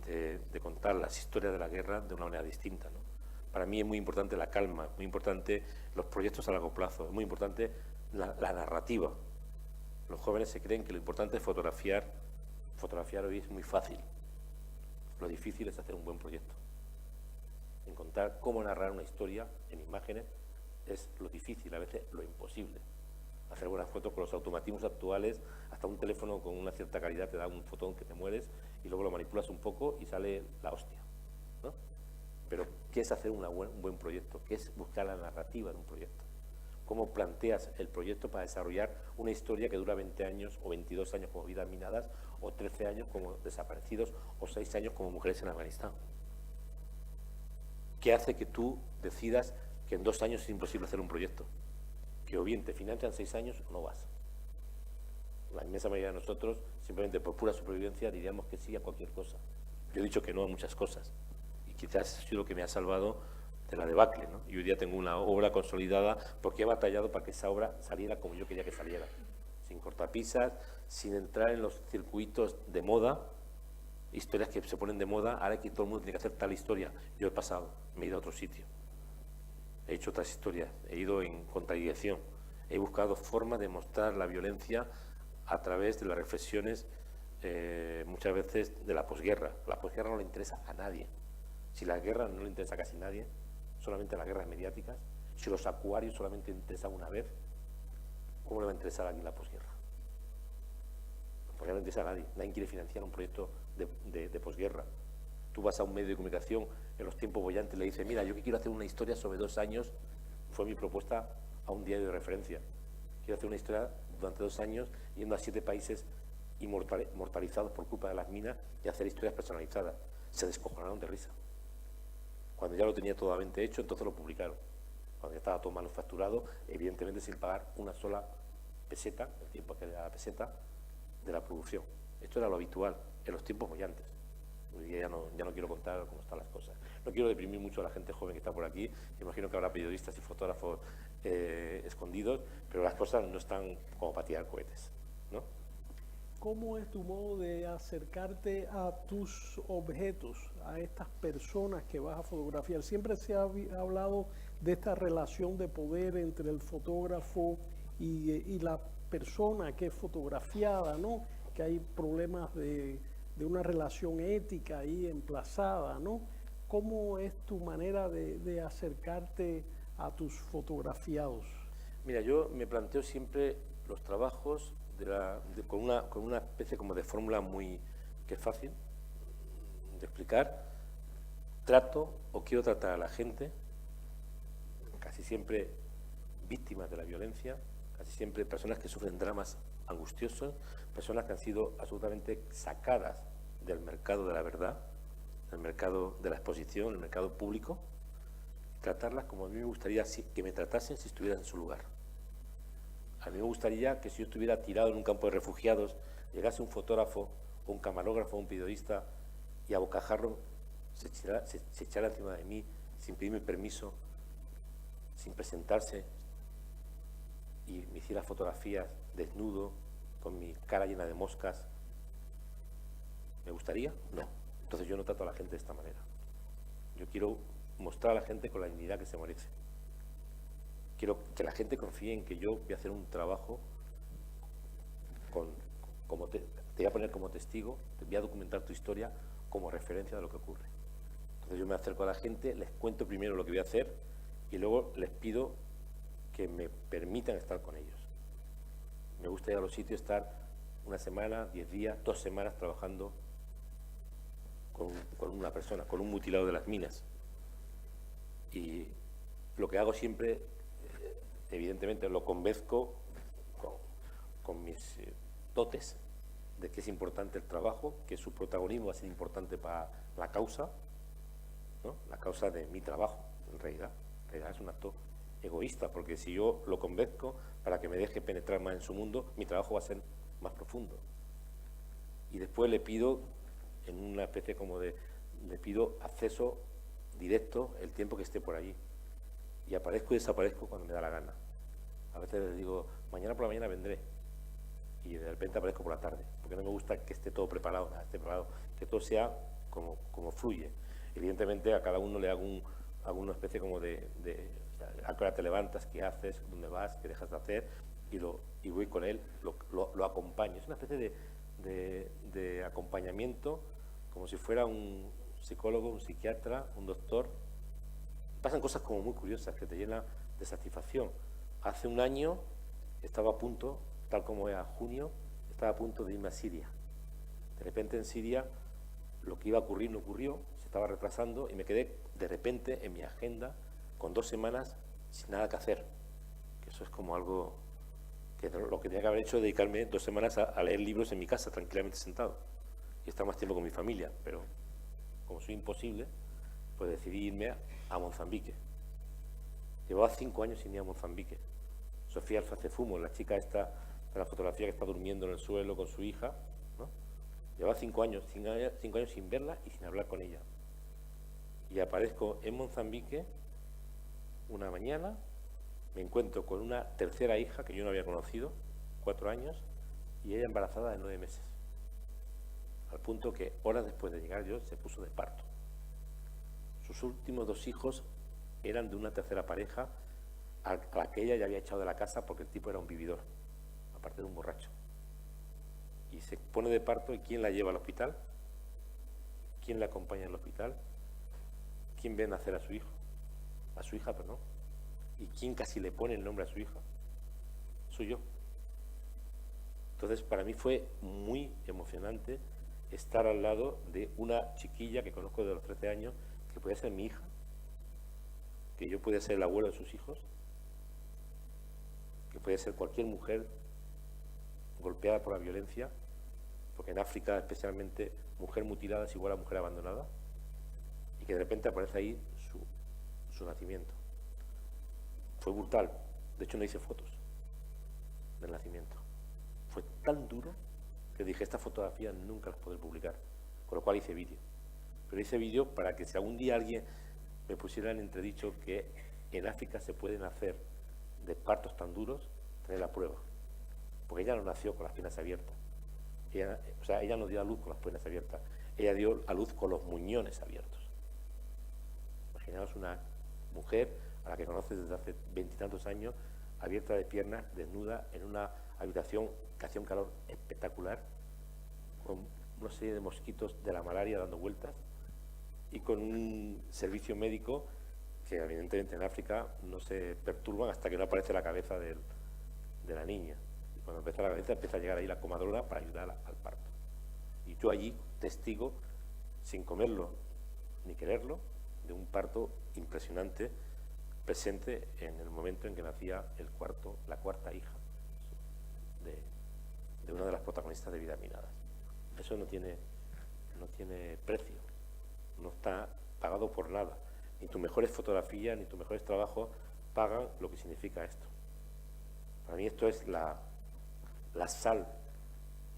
de contar las historias de la guerra de una manera distinta, ¿no? Para mí es muy importante la calma, muy importante los proyectos a largo plazo, es muy importante la narrativa. Los jóvenes se creen que lo importante es fotografiar. Fotografiar hoy es muy fácil. Lo difícil es hacer un buen proyecto. Encontrar cómo narrar una historia en imágenes es lo difícil, a veces lo imposible. Hacer buenas fotos con los automatismos actuales, hasta un teléfono con una cierta calidad te da un fotón que te mueres y luego lo manipulas un poco y sale la hostia, ¿no? Pero ¿qué es hacer un buen proyecto? ¿Qué es buscar la narrativa de un proyecto? ¿Cómo planteas el proyecto para desarrollar una historia que dura 20 años o 22 años como vidas minadas o 13 años como desaparecidos o 6 años como mujeres en Afganistán? ¿Qué hace que tú decidas que en 2 años es imposible hacer un proyecto? Que o bien te financian 6 años o no vas. La inmensa mayoría de nosotros, simplemente por pura supervivencia, diríamos que sí a cualquier cosa. Yo he dicho que no a muchas cosas. Y quizás ha sido lo que me ha salvado de la debacle, ¿no? Y hoy día tengo una obra consolidada porque he batallado para que esa obra saliera como yo quería que saliera. Sin cortapisas, sin entrar en los circuitos de moda, historias que se ponen de moda, ahora que todo el mundo tiene que hacer tal historia. Yo he pasado, me he ido a otro sitio. He hecho otras historias, he ido en contradirección. He buscado formas de mostrar la violencia a través de las reflexiones, muchas veces, de la posguerra. La posguerra no le interesa a nadie. Si la guerra no le interesa a casi nadie, solamente las guerras mediáticas, si los acuarios solamente interesan una vez, ¿cómo le va a interesar a alguien la posguerra? Porque no le interesa a nadie. Nadie quiere financiar un proyecto de posguerra. Tú vas a un medio de comunicación en los tiempos bollantes y le dices, mira, yo que quiero hacer una historia sobre 2 años, fue mi propuesta a un diario de referencia. Quiero hacer una historia durante 2 años yendo a 7 países mortalizados por culpa de las minas y hacer historias personalizadas. Se descojonaron de risa. Cuando ya lo tenía totalmente hecho, entonces lo publicaron. Cuando ya estaba todo manufacturado, evidentemente sin pagar una sola peseta, el tiempo que era la peseta, de la producción. Esto era lo habitual en los tiempos bollantes. Hoy día ya no quiero contar cómo están las cosas. No quiero deprimir mucho a la gente joven que está por aquí. Imagino que habrá periodistas y fotógrafos escondidos, pero las cosas no están como para tirar cohetes, ¿no? ¿Cómo es tu modo de acercarte a tus objetos, a estas personas que vas a fotografiar? Siempre se ha hablado de esta relación de poder entre el fotógrafo y la persona que es fotografiada, ¿no? Que hay problemas de una relación ética ahí emplazada, ¿no? ¿Cómo es tu manera de acercarte a tus fotografiados? Mira, yo me planteo siempre los trabajos con una especie como de fórmula que es fácil de explicar. Trato o quiero tratar a la gente, casi siempre víctimas de la violencia, casi siempre personas que sufren dramas angustiosos, personas que han sido absolutamente sacadas del mercado de la verdad, del mercado de la exposición, del mercado público, tratarlas como a mí me gustaría que me tratasen si estuvieran en su lugar. A mí me gustaría que si yo estuviera tirado en un campo de refugiados, llegase un fotógrafo, o un camarógrafo, o un periodista, y a bocajarro se echara encima de mí sin pedirme permiso, sin presentarse, y me hiciera fotografías desnudo, con mi cara llena de moscas. ¿Me gustaría? No. Entonces yo no trato a la gente de esta manera. Yo quiero mostrar a la gente con la dignidad que se merece. Quiero que la gente confíe en que yo voy a hacer un trabajo te voy a poner como testigo, te voy a documentar tu historia como referencia de lo que ocurre. Entonces yo me acerco a la gente, les cuento primero lo que voy a hacer y luego les pido que me permitan estar con ellos. Me gusta ir a los sitios, estar una semana, 10 días, 2 semanas trabajando con una persona, con un mutilado de las minas. Y lo que hago siempre, evidentemente, lo convenzco con mis dotes de que es importante el trabajo, que su protagonismo va a ser importante para la causa, ¿no? La causa de mi trabajo, en realidad es un acto egoísta, porque si yo lo convenzco para que me deje penetrar más en su mundo, mi trabajo va a ser más profundo. Y después le pido, en una especie como le pido acceso directo el tiempo que esté por allí. Y aparezco y desaparezco cuando me da la gana. A veces les digo, mañana por la mañana vendré. Y de repente aparezco por la tarde, porque no me gusta que esté todo preparado, que todo sea como fluye. Evidentemente a cada uno le hago una especie como a qué hora te levantas, qué haces, dónde vas, qué dejas de hacer, y voy con él, lo acompaño. Es una especie de acompañamiento, como si fuera un psicólogo, un psiquiatra, un doctor. Pasan cosas como muy curiosas que te llenan de satisfacción. Hace un año estaba a punto, tal como era junio, estaba a punto de irme a Siria. De repente en Siria lo que iba a ocurrir no ocurrió, se estaba retrasando y me quedé de repente en mi agenda con 2 semanas sin nada que hacer. Que eso es como algo que lo que tenía que haber hecho es dedicarme 2 semanas a leer libros en mi casa, tranquilamente sentado, y estar más tiempo con mi familia, pero como soy imposible, pues decidí irme a Mozambique. Llevaba 5 años sin ir a Mozambique. Sofía Alfacefumo, la chica esta de la fotografía que está durmiendo en el suelo con su hija, ¿no? Llevaba 5 años sin verla y sin hablar con ella. Y aparezco en Mozambique una mañana, me encuentro con una tercera hija que yo no había conocido, 4 años, y ella embarazada de 9 meses. Al punto que horas después de llegar yo se puso de parto. Sus últimos 2 hijos eran de una tercera pareja a la que ella ya había echado de la casa porque el tipo era un vividor, aparte de un borracho. Y se pone de parto, ¿y quién la lleva al hospital? ¿Quién la acompaña al hospital? ¿Quién ve nacer a su hijo? A su hija, perdón. ¿Y quién casi le pone el nombre a su hija? Soy yo. Entonces, para mí fue muy emocionante estar al lado de una chiquilla que conozco desde los 13 años, que podía ser mi hija, que yo podía ser el abuelo de sus hijos, que podía ser cualquier mujer golpeada por la violencia, porque en África especialmente mujer mutilada es igual a mujer abandonada, y que de repente aparece ahí su nacimiento. Fue brutal. De hecho no hice fotos del nacimiento. Fue tan duro que dije, estas fotografías nunca las podré publicar, con lo cual hice vídeo. Pero hice vídeo para que si algún día alguien me pusiera en entredicho que en África se pueden hacer de partos tan duros, tener la prueba. Porque ella no nació con las piernas abiertas. Ella no dio a luz con las piernas abiertas. Ella dio a luz con los muñones abiertos. Imaginaos una mujer a la que conoces desde hace 20 y tantos años, abierta de piernas, desnuda, en una habitación que hacía un calor espectacular, con una serie de mosquitos de la malaria dando vueltas y con un servicio médico que evidentemente en África no se perturban hasta que no aparece la cabeza de la niña. Y cuando empieza la cabeza empieza a llegar ahí la comadrona para ayudar al parto. Y yo allí, testigo, sin comerlo ni quererlo, de un parto impresionante presente en el momento en que nacía la cuarta hija de una de las protagonistas de Vidas Minadas. Eso no tiene precio, no está pagado por nada. Ni tus mejores fotografías, ni tus mejores trabajos pagan lo que significa esto. Para mí esto es la sal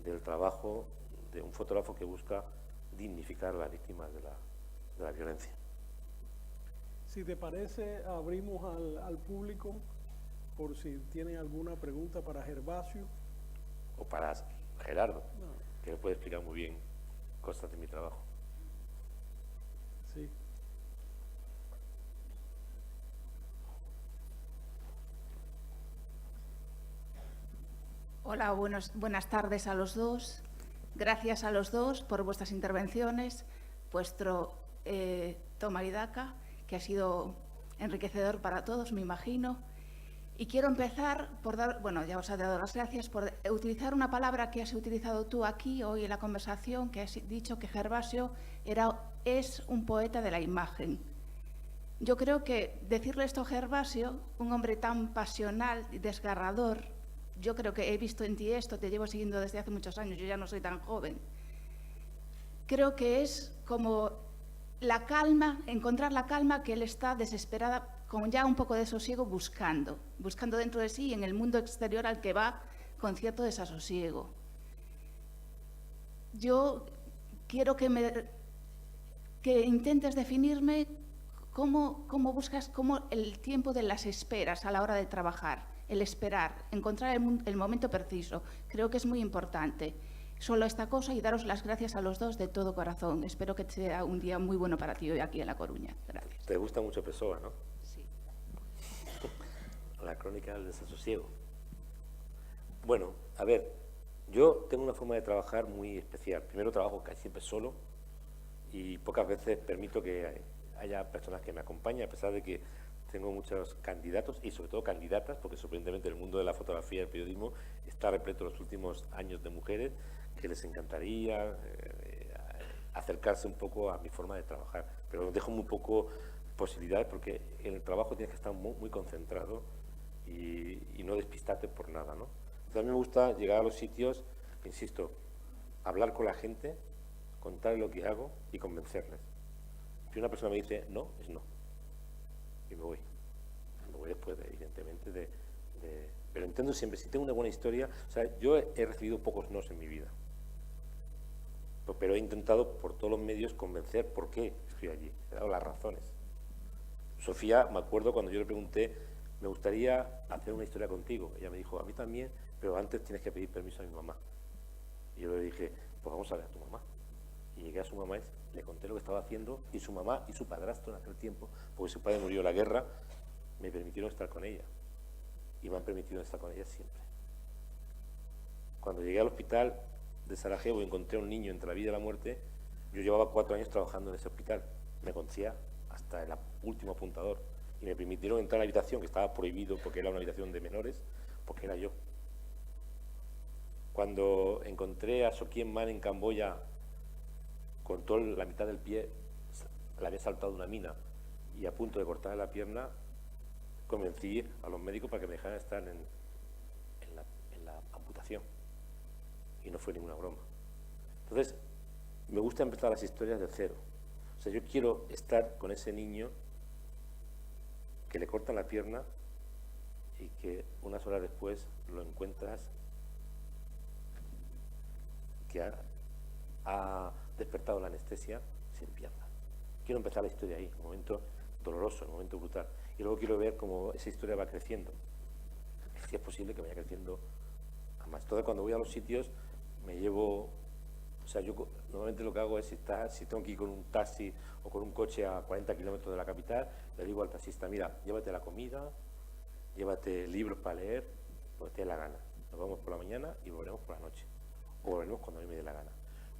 del trabajo de un fotógrafo que busca dignificar a las víctimas de la violencia. Si te parece, abrimos al público por si tienen alguna pregunta para Gervasio. O para Gerardo, No. que me puede explicar muy bien cosas de mi trabajo. Sí. Hola, buenas tardes a los dos. Gracias a los dos por vuestras intervenciones, vuestro toma y daca, que ha sido enriquecedor para todos, me imagino. Y quiero empezar por ya os he dado las gracias por utilizar una palabra que has utilizado tú aquí hoy en la conversación, que has dicho que Gervasio es un poeta de la imagen. Yo creo que decirle esto a Gervasio, un hombre tan pasional y desgarrador, yo creo que he visto en ti esto, te llevo siguiendo desde hace muchos años, yo ya no soy tan joven. Creo que es como la calma, encontrar la calma que él está desesperada, con ya un poco de sosiego, buscando dentro de sí y en el mundo exterior al que va con cierto desasosiego. Yo quiero que intentes definirme cómo buscas el tiempo de las esperas a la hora de trabajar, el esperar, encontrar el momento preciso. Creo que es muy importante. Solo esta cosa y daros las gracias a los dos de todo corazón. Espero que sea un día muy bueno para ti hoy aquí en La Coruña. Gracias. Te gusta mucho Pessoa, ¿no? Sí. La crónica del desasosiego. Bueno, a ver, yo tengo una forma de trabajar muy especial. Primero trabajo casi siempre solo y pocas veces permito que haya personas que me acompañen, a pesar de que tengo muchos candidatos y sobre todo candidatas, porque sorprendentemente el mundo de la fotografía y el periodismo está repleto los últimos años de mujeres que les encantaría acercarse un poco a mi forma de trabajar, pero dejo muy poco posibilidades porque en el trabajo tienes que estar muy concentrado y no despistarte por nada, ¿no? Entonces a mí me gusta llegar a los sitios, insisto, hablar con la gente, contarles lo que hago y convencerles. Si una persona me dice no, es no. Y me voy. Me voy después, evidentemente, pero entiendo siempre, si tengo una buena historia, o sea, yo he recibido pocos nos en mi vida, pero he intentado por todos los medios convencer por qué estoy allí, he dado las razones. Sofía, me acuerdo cuando yo le pregunté, me gustaría hacer una historia contigo, ella me dijo, a mí también, pero antes tienes que pedir permiso a mi mamá. Y yo le dije, pues vamos a ver a tu mamá. Y llegué a su mamá, le conté lo que estaba haciendo, y su mamá y su padrastro en aquel tiempo, porque su padre murió en la guerra, me permitieron estar con ella. Y me han permitido estar con ella siempre. Cuando llegué al hospital de Sarajevo y encontré a un niño entre la vida y la muerte, yo llevaba 4 años trabajando en ese hospital. Me conocía hasta el último apuntador. Y me permitieron entrar a la habitación, que estaba prohibido porque era una habitación de menores, porque era yo. Cuando encontré a Sokien Man en Camboya, con toda la mitad del pie, le había saltado una mina y a punto de cortarle la pierna, convencí a los médicos para que me dejaran estar en la amputación. Y no fue ninguna broma. Entonces, me gusta empezar las historias de cero. O sea, yo quiero estar con ese niño que le cortan la pierna y que unas horas después lo encuentras que ha despertado la anestesia sin pierna. Quiero empezar la historia ahí, un momento doloroso, un momento brutal. Y luego quiero ver cómo esa historia va creciendo. Si es posible que vaya creciendo a más. Entonces, cuando voy a los sitios, me llevo... O sea, yo normalmente lo que hago es, si tengo que ir con un taxi o con un coche a 40 kilómetros de la capital, le digo al taxista, mira, llévate la comida, llévate libros para leer, lo que te dé la gana. Nos vamos por la mañana y volveremos por la noche. O volveremos cuando a mí me dé la gana.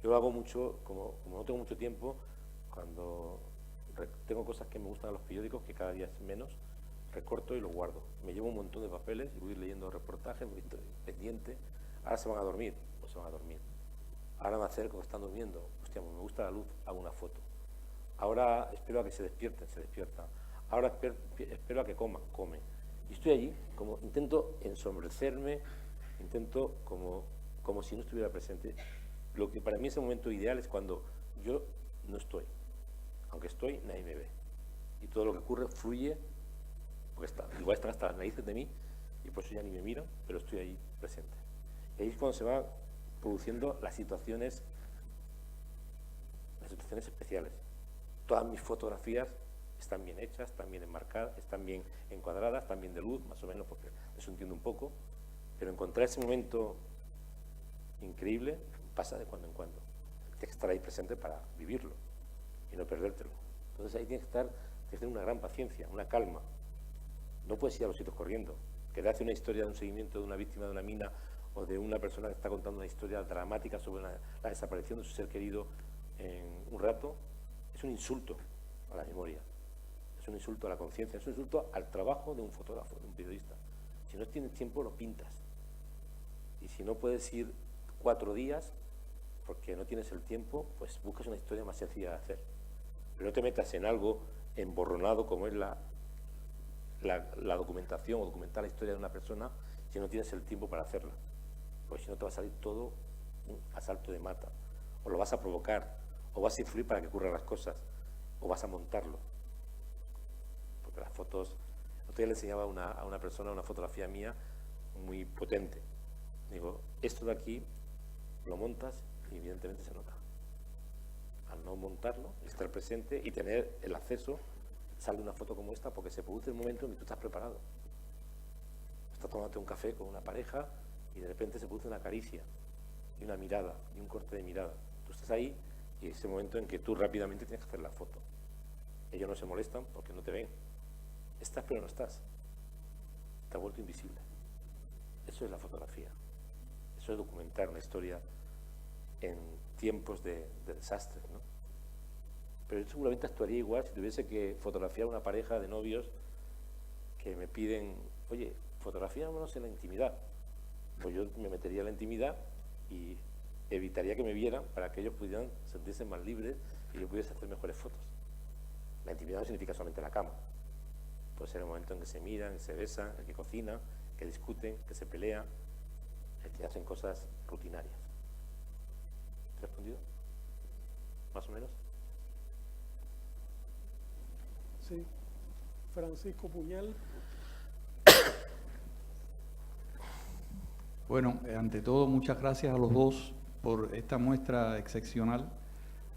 Yo lo hago mucho, como no tengo mucho tiempo, cuando tengo cosas que me gustan a los periódicos, que cada día es menos, recorto y lo guardo. Me llevo un montón de papeles y voy leyendo reportajes, voy pendiente. Ahora se van a dormir, pues se van a dormir. Ahora me acerco, están durmiendo. Hostia, me gusta la luz, hago una foto. Ahora espero a que se despierten, se despiertan. Ahora espero a que coman, comen. Y estoy allí, como intento ensombrecerme, intento como si no estuviera presente. Lo que para mí es el momento ideal es cuando yo no estoy. Aunque estoy, nadie me ve. Y todo lo que ocurre fluye, porque igual están hasta las narices de mí, y por eso ya ni me miran, pero estoy ahí presente. Y ahí es cuando se van produciendo las situaciones especiales. Todas mis fotografías están bien hechas, están bien enmarcadas, están bien encuadradas, están bien de luz, más o menos, porque eso entiendo un poco, pero encontrar ese momento increíble pasa de cuando en cuando. Tienes que estar ahí presente para vivirlo y no perdértelo. Entonces ahí tienes que tener una gran paciencia, una calma. No puedes ir a los sitios corriendo. Quedarte una historia de un seguimiento de una víctima de una mina o de una persona que está contando una historia dramática sobre la desaparición de su ser querido en un rato, es un insulto a la memoria, es un insulto a la conciencia, es un insulto al trabajo de un fotógrafo, de un periodista. Si no tienes tiempo, lo pintas. Y si no puedes ir 4 días, porque no tienes el tiempo, pues buscas una historia más sencilla de hacer. Pero no te metas en algo emborronado como es la documentación o documentar la historia de una persona si no tienes el tiempo para hacerla. Porque si no te va a salir todo un asalto de mata. O lo vas a provocar, o vas a influir para que ocurran las cosas, o vas a montarlo. Porque las fotos... Otro día le enseñaba a una persona una fotografía mía muy potente. Digo, esto de aquí lo montas y evidentemente se nota. Al no montarlo, estar presente y tener el acceso, sale una foto como esta porque se produce el momento en que tú estás preparado. Estás tomándote un café con una pareja y de repente se produce una caricia y una mirada y un corte de mirada. Tú estás ahí y es ese momento en que tú rápidamente tienes que hacer la foto. Ellos no se molestan porque no te ven. Estás pero no estás. Te has vuelto invisible. Eso es la fotografía. Eso es documentar una historia en tiempos de desastres, ¿no? Pero yo seguramente actuaría igual si tuviese que fotografiar una pareja de novios que me piden, oye, fotografiámonos en la intimidad. Pues yo me metería en la intimidad y evitaría que me vieran para que ellos pudieran sentirse más libres y yo pudiese hacer mejores fotos. La intimidad no significa solamente la cama. Puede ser el momento en que se miran, que se besan, en que cocinan, que discuten, que se pelean, que hacen cosas rutinarias. ¿Te he respondido? ¿Más o menos? Sí. Francisco Puñal. Bueno, ante todo, muchas gracias a los dos por esta muestra excepcional,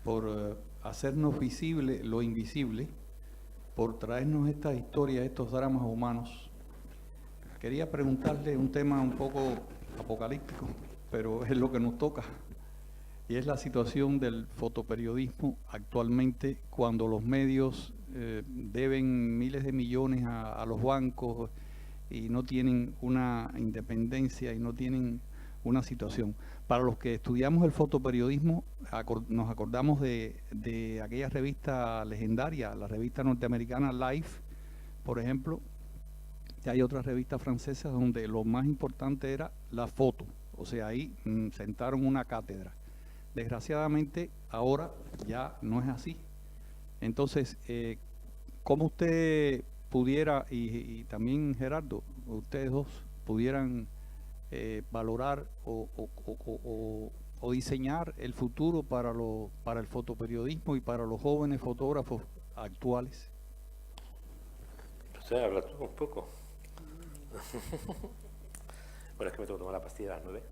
por hacernos visible lo invisible, por traernos estas historias, estos dramas humanos. Quería preguntarle un tema un poco apocalíptico, pero es lo que nos toca, y es la situación del fotoperiodismo actualmente, cuando los medios deben miles de millones a los bancos y no tienen una independencia y no tienen una situación. Para los que estudiamos el fotoperiodismo, nos acordamos de aquella revista legendaria, la revista norteamericana Life, por ejemplo, y hay otras revistas francesas donde lo más importante era la foto, o sea, ahí sentaron una cátedra. Desgraciadamente, ahora ya no es así. Entonces, ¿cómo usted pudiera, y también Gerardo, ustedes dos, pudieran valorar o diseñar el futuro para el fotoperiodismo y para los jóvenes fotógrafos actuales? Pues habla tú un poco. Bueno, es que me tengo que tomar la pastilla a las 9.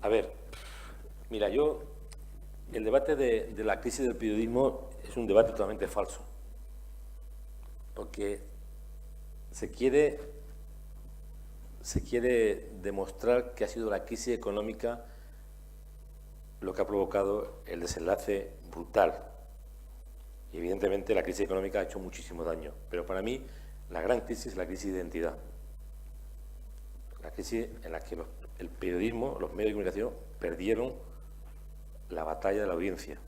A ver, mira, el debate de la crisis del periodismo es un debate totalmente falso, porque se quiere demostrar que ha sido la crisis económica lo que ha provocado el desenlace brutal. Y evidentemente la crisis económica ha hecho muchísimo daño, pero para mí La gran crisis es la crisis de identidad. La crisis en la que el periodismo, los medios de comunicación perdieron la batalla de la audiencia,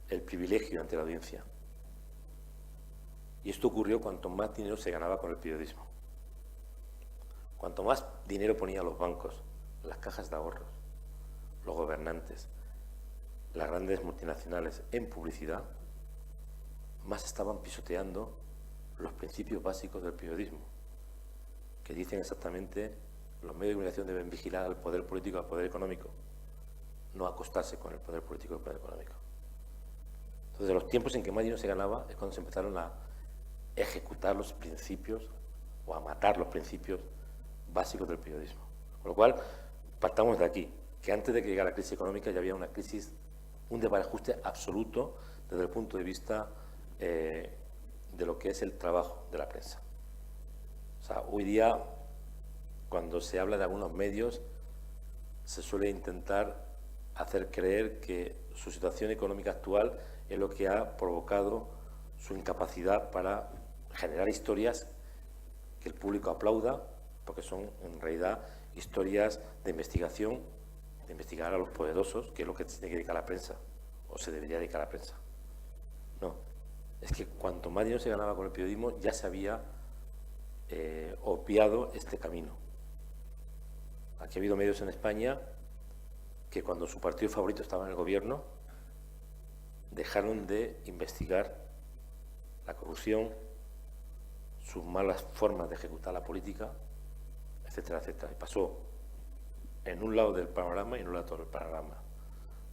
el privilegio ante la audiencia. Y esto ocurrió cuanto más dinero se ganaba con el periodismo. Cuanto más dinero ponían los bancos, las cajas de ahorros, los gobernantes, las grandes multinacionales en publicidad, más estaban pisoteando los principios básicos del periodismo, que dicen exactamente: los medios de comunicación deben vigilar al poder político y al poder económico, no acostarse con el poder político y el poder económico. Entonces, los tiempos en que más dinero se ganaba es cuando se empezaron a ejecutar los principios o a matar los principios básicos del periodismo. Con lo cual, partamos de aquí, que antes de que llegara la crisis económica ya había una crisis, un desbarajuste absoluto desde el punto de vista de lo que es el trabajo de la prensa. O sea, hoy día, cuando se habla de algunos medios, se suele intentar hacer creer que su situación económica actual es lo que ha provocado su incapacidad para generar historias que el público aplauda, porque son en realidad historias de investigación, de investigar a los poderosos, que es lo que se tiene que dedicar la prensa, o se debería dedicar a la prensa. No, es que cuanto más dinero se ganaba con el periodismo, ya se había obviado este camino. Aquí ha habido medios en España que cuando su partido favorito estaba en el gobierno, dejaron de investigar la corrupción, sus malas formas de ejecutar la política, etcétera, etcétera. Y pasó en un lado del panorama y en un lado del panorama.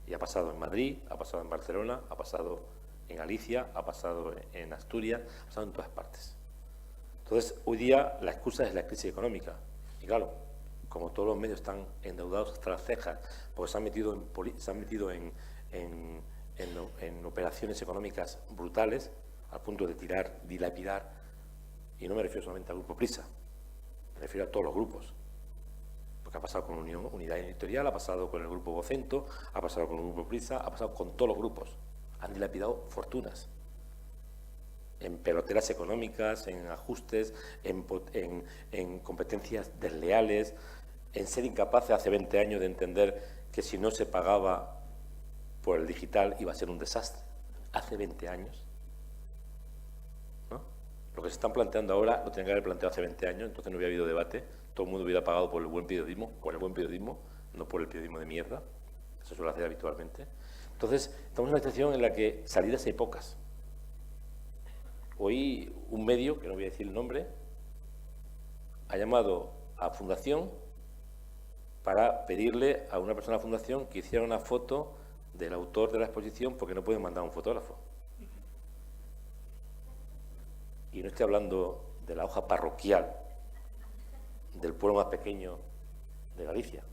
Y ha pasado en Madrid, ha pasado en Barcelona, ha pasado en Galicia, ha pasado en Asturias, ha pasado en todas partes. Entonces, hoy día la excusa es la crisis económica. Y claro, como todos los medios están endeudados hasta las cejas, porque se han metido en operaciones económicas brutales, al punto de dilapidar, y no me refiero solamente al Grupo Prisa, me refiero a todos los grupos, porque ha pasado con Unidad Editorial, ha pasado con el Grupo Vocento, ha pasado con el Grupo Prisa, ha pasado con todos los grupos. Han dilapidado fortunas en peloteras económicas, en ajustes, en competencias desleales, en ser incapaces hace 20 años de entender que si no se pagaba por el digital iba a ser un desastre. Hace 20 años. ¿No? Lo que se están planteando ahora lo tenían que haber planteado hace 20 años, entonces no hubiera habido debate, todo el mundo hubiera pagado por el buen periodismo, no por el periodismo de mierda, eso suele hacer habitualmente. Entonces, estamos en una situación en la que salidas hay pocas. Hoy un medio, que no voy a decir el nombre, ha llamado a Fundación para pedirle a una persona de la Fundación que hiciera una foto del autor de la exposición porque no pueden mandar un fotógrafo. Y no estoy hablando de la hoja parroquial del pueblo más pequeño de Galicia.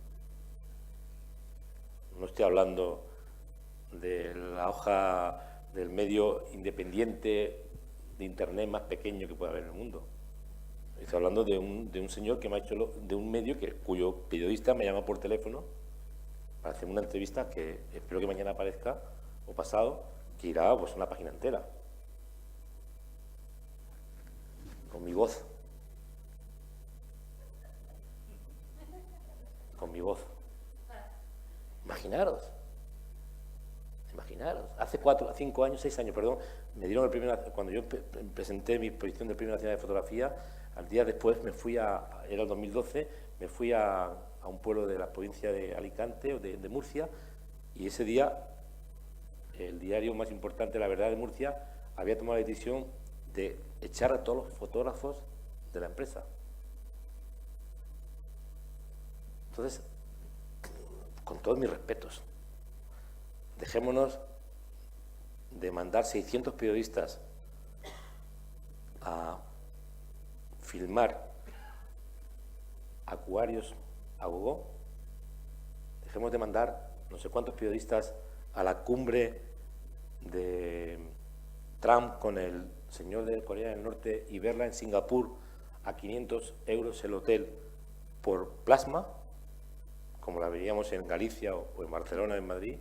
No estoy hablando de la hoja del medio independiente de Internet más pequeño que pueda haber en el mundo. Estoy hablando de un señor que me ha hecho de un medio cuyo periodista me llama por teléfono para hacer una entrevista que espero que mañana aparezca o pasado, que irá pues una página entera con mi voz. Con mi voz. Imaginaros, hace 4, 5 años, 6 años, perdón, me dieron el premio, cuando yo presenté mi exposición del Premio Nacional de Fotografía, al día después me fui era el 2012, me fui a un pueblo de la provincia de Alicante o de Murcia, y ese día el diario más importante, La Verdad de Murcia, había tomado la decisión de echar a todos los fotógrafos de la empresa. Entonces, con todos mis respetos, dejémonos de mandar 600 periodistas a filmar acuarios a Gogó. Dejemos de mandar no sé cuántos periodistas a la cumbre de Trump con el señor de Corea del Norte y verla en Singapur a 500 euros el hotel por plasma, como la veríamos en Galicia o en Barcelona, en Madrid,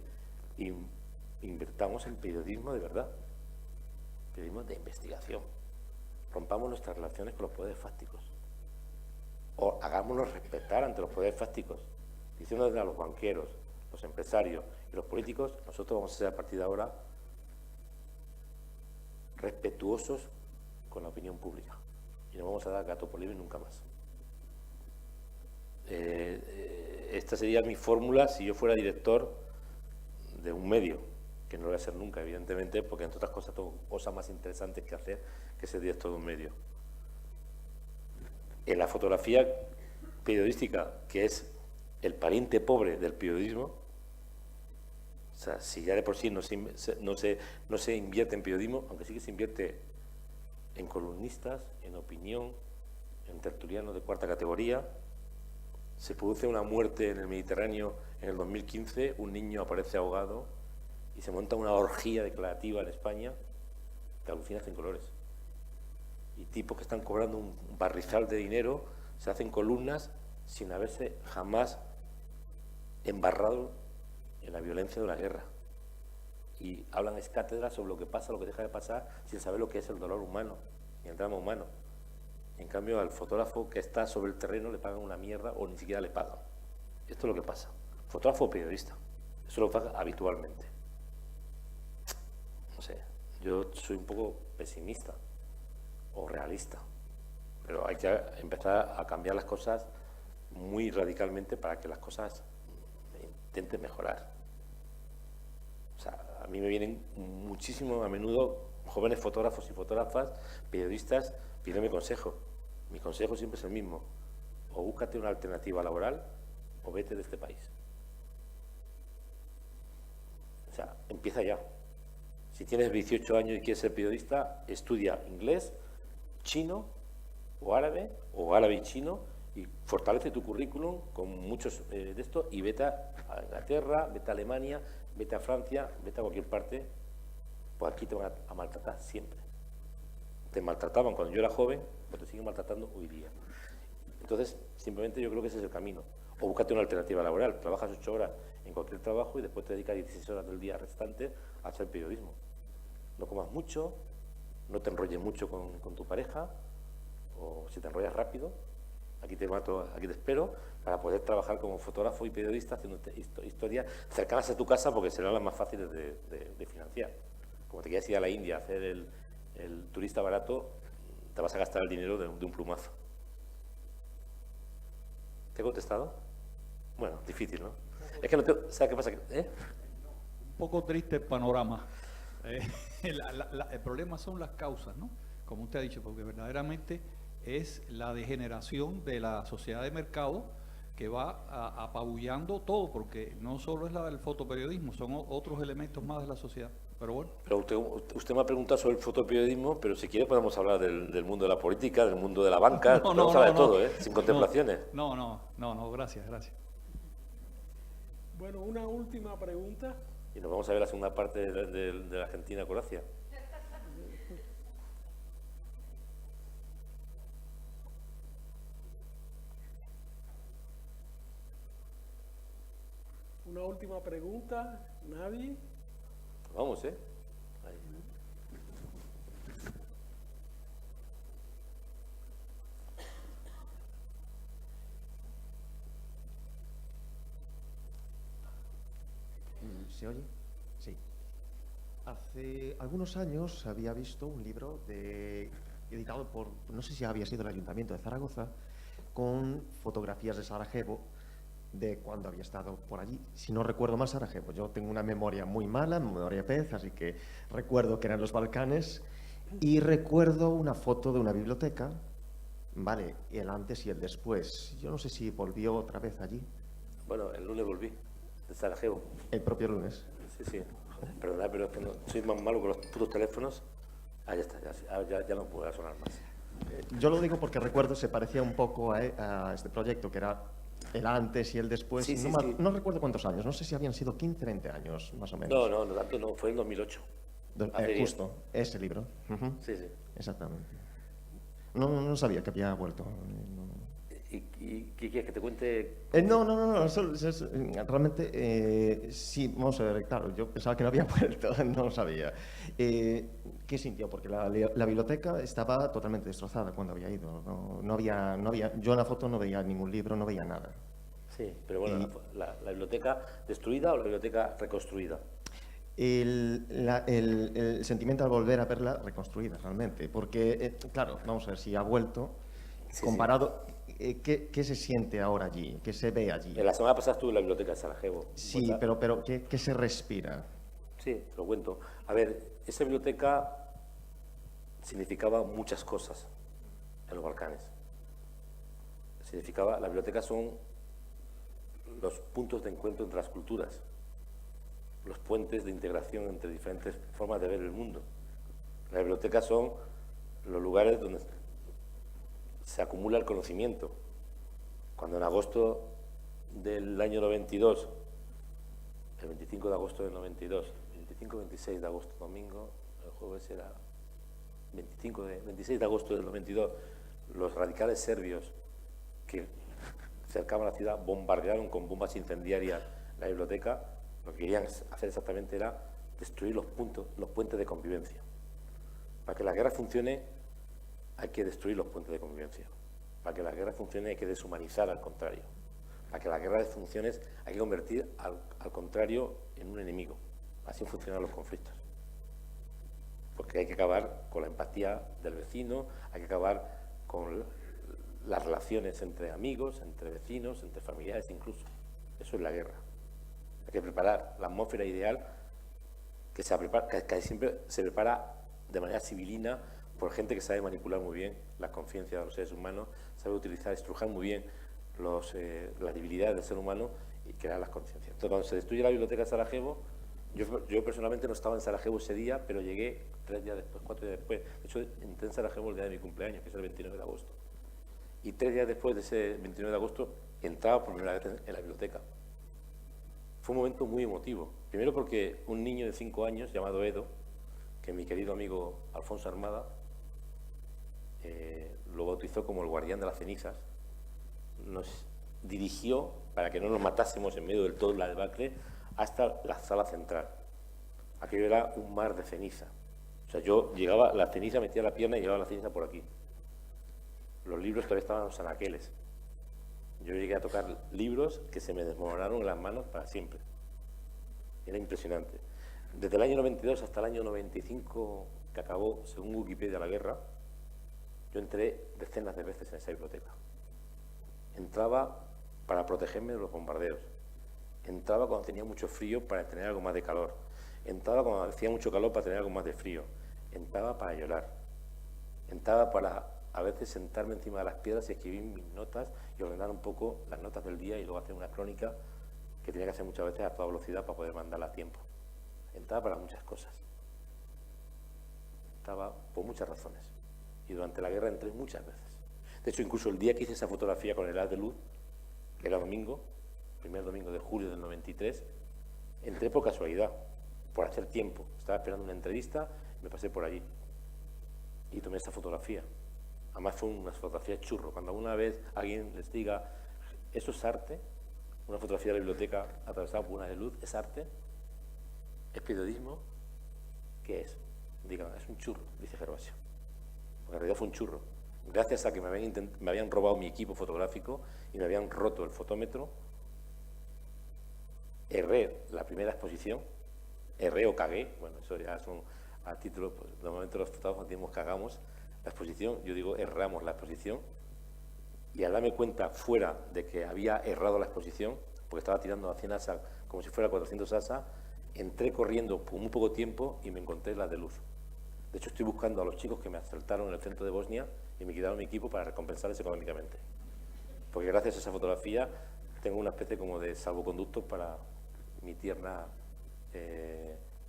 y invertamos en periodismo de verdad, periodismo de investigación, rompamos nuestras relaciones con los poderes fácticos. O hagámonos respetar ante los poderes fácticos, diciéndole a los banqueros, los empresarios y los políticos, nosotros vamos a ser a partir de ahora respetuosos con la opinión pública y no vamos a dar gato por liebre nunca más. Esta sería mi fórmula si yo fuera director de un medio, que no lo voy a hacer nunca, evidentemente, porque entre otras cosas tengo cosas más interesantes que hacer que ser director de un medio. En la fotografía periodística, que es el pariente pobre del periodismo, o sea, si ya de por sí no se invierte en periodismo, aunque sí que se invierte en columnistas, en opinión, en tertulianos de cuarta categoría. Se produce una muerte en el Mediterráneo en el 2015, un niño aparece ahogado y se monta una orgía declarativa en España que alucinas en colores. Y tipos que están cobrando un barrizal de dinero se hacen columnas sin haberse jamás embarrado en la violencia de una guerra. Y hablan ex cátedra sobre lo que pasa, lo que deja de pasar, sin saber lo que es el dolor humano y el drama humano. En cambio, al fotógrafo que está sobre el terreno le pagan una mierda o ni siquiera le pagan. Esto es lo que pasa. Fotógrafo o periodista. Eso lo pasa habitualmente. No sé, yo soy un poco pesimista o realista, pero hay que empezar a cambiar las cosas muy radicalmente para que las cosas intenten mejorar. O sea, a mí me vienen muchísimo a menudo jóvenes fotógrafos y fotógrafas, periodistas, pidiéndome consejo. Mi consejo siempre es el mismo: o búscate una alternativa laboral o vete de este país. O sea, empieza ya. Si tienes 18 años y quieres ser periodista, estudia inglés, chino o árabe y chino, y fortalece tu currículum con muchos de esto, y vete a Inglaterra, vete a Alemania, vete a Francia, vete a cualquier parte, pues aquí te van a maltratar siempre. Te maltrataban cuando yo era joven, pues te siguen maltratando hoy día. Entonces, simplemente yo creo que ese es el camino. O búscate una alternativa laboral, trabajas 8 horas en cualquier trabajo y después te dedicas 16 horas del día restante a hacer periodismo. No comas mucho, no te enrolles mucho con tu pareja, o si te enrollas rápido, aquí te mato, aquí te espero, para poder trabajar como fotógrafo y periodista haciendo historias cercanas a tu casa, porque serán las más fáciles de financiar. Como te quieras ir a la India a hacer el turista barato, te vas a gastar el dinero de un plumazo. ¿Te he contestado? Bueno, difícil, ¿no? Es que no te... ¿Sabes qué pasa? Un poco triste el panorama. El problema son las causas, ¿no? Como usted ha dicho, porque verdaderamente es la degeneración de la sociedad de mercado que va apabullando todo, porque no solo es la del fotoperiodismo, son otros elementos más de la sociedad. Pero bueno. Pero usted me ha preguntado sobre el fotoperiodismo, pero si quiere podemos hablar del mundo de la política, del mundo de la banca, podemos hablar de todo, sin contemplaciones. No, gracias. Bueno, una última pregunta. Y nos vamos a ver la segunda parte de la Argentina-Croacia. Una última pregunta. ¿Nadie? Vamos, Ahí. ¿Se oye? Sí. Hace algunos años había visto un libro editado por, no sé si había sido el Ayuntamiento de Zaragoza, con fotografías de Sarajevo, de cuando había estado por allí. Si no recuerdo mal, Sarajevo. Yo tengo una memoria muy mala, memoria pez, así que recuerdo que eran los Balcanes, y recuerdo una foto de una biblioteca, vale, y el antes y el después. Yo no sé si volvió otra vez allí. Bueno, el lunes volví, de Sarajevo. El propio lunes. Sí. Joder, perdona, pero es que no, soy más malo con los putos teléfonos. Ya está, ya no puedo sonar más. Yo lo digo porque recuerdo, se parecía un poco a este proyecto, que era el antes y el después. Sí, no recuerdo cuántos años, no sé si habían sido 15, 20 años, más o menos. No tanto no, fue en 2008. Justo, ese libro. Sí. Exactamente. No sabía que había vuelto. ¿Y qué quieres que te cuente? No, realmente sí, vamos a ver, claro, yo pensaba que no había vuelto, no lo sabía. ¿Qué sintió? Porque la biblioteca estaba totalmente destrozada cuando había ido, no había, yo en la foto no veía ningún libro, no veía nada. Sí, pero bueno, la biblioteca destruida o la biblioteca reconstruida. El sentimiento al volver a verla reconstruida realmente, porque, claro, vamos a ver si ha vuelto, Sí, comparado, ¿qué se siente ahora allí? ¿Qué se ve allí? La semana pasada estuve en la biblioteca de Sarajevo. Sí, pero ¿qué se respira? Sí, te lo cuento. A ver, esa biblioteca significaba muchas cosas en los Balcanes. La biblioteca son los puntos de encuentro entre las culturas, los puentes de integración entre diferentes formas de ver el mundo. Las bibliotecas son los lugares donde se acumula el conocimiento. Cuando en agosto del año 92, el 25 de agosto del 92, 25-26 de agosto, domingo, el jueves era 26 de agosto del 92, los radicales serbios que cercaban la ciudad bombardearon con bombas incendiarias la biblioteca. Lo que querían hacer exactamente era destruir los puentes de convivencia. Para que la guerra funcione hay que destruir los puentes de convivencia. Para que la guerra funcione hay que deshumanizar al contrario. Para que la guerra funcione hay que convertir al contrario en un enemigo. Así funcionan los conflictos. Porque hay que acabar con la empatía del vecino, hay que acabar con las relaciones entre amigos, entre vecinos, entre familiares incluso. Eso es la guerra. Hay que preparar la atmósfera ideal que siempre se prepara de manera civilina por gente que sabe manipular muy bien la conciencia de los seres humanos, sabe estrujar muy bien las debilidades del ser humano y crear las conciencias. Entonces, cuando se destruye la biblioteca de Sarajevo, yo personalmente no estaba en Sarajevo ese día, pero llegué 3 días después, 4 días después. De hecho, entré en Sarajevo el día de mi cumpleaños, que es el 29 de agosto. Y 3 días después de ese 29 de agosto, entraba por primera vez en la biblioteca. Fue un momento muy emotivo. Primero porque un niño de 5 años, llamado Edo, que mi querido amigo Alfonso Armada lo bautizó como el guardián de las cenizas, nos dirigió, para que no nos matásemos en medio del todo la debacle, hasta la sala central. Aquello era un mar de ceniza. O sea, yo llegaba, la ceniza, metía la pierna y llevaba la ceniza por aquí. Los libros todavía estaban en los anaqueles. Yo llegué a tocar libros que se me desmoronaron en las manos para siempre. Era impresionante. Desde el año 92 hasta el año 95, que acabó, según Wikipedia, la guerra, yo entré decenas de veces en esa biblioteca. Entraba para protegerme de los bombardeos. Entraba cuando tenía mucho frío para tener algo más de calor. Entraba cuando hacía mucho calor para tener algo más de frío. Entraba para llorar. Entraba para a veces sentarme encima de las piedras y escribir mis notas y ordenar un poco las notas del día y luego hacer una crónica que tenía que hacer muchas veces a toda velocidad para poder mandarla a tiempo. Entraba para muchas cosas. Entraba por muchas razones. Y durante la guerra entré muchas veces. De hecho, incluso el día que hice esa fotografía con el haz de luz, que era domingo, primer domingo de julio del 93, entré por casualidad, por hacer tiempo. Estaba esperando una entrevista, me pasé por allí y tomé esa fotografía. Además fue una fotografía churro. Cuando alguna vez alguien les diga, eso es arte, una fotografía de la biblioteca atravesada por una haz de luz, ¿es arte? ¿Es periodismo? ¿Qué es? Digan, es un churro, dice Gervasio. Porque en realidad fue un churro. Gracias a que me habían robado mi equipo fotográfico y me habían roto el fotómetro, erré la primera exposición, erré o cagué, bueno, eso ya son a título, pues, normalmente los fotógrafos decimos cagamos la exposición, yo digo erramos la exposición, y al darme cuenta fuera de que había errado la exposición, porque estaba tirando a 100 asas como si fuera 400 asas, entré corriendo por muy poco tiempo y me encontré la de luz. De hecho, estoy buscando a los chicos que me asaltaron en el centro de Bosnia y me quitaron mi equipo para recompensarles económicamente. Porque gracias a esa fotografía tengo una especie como de salvoconducto para mi tierna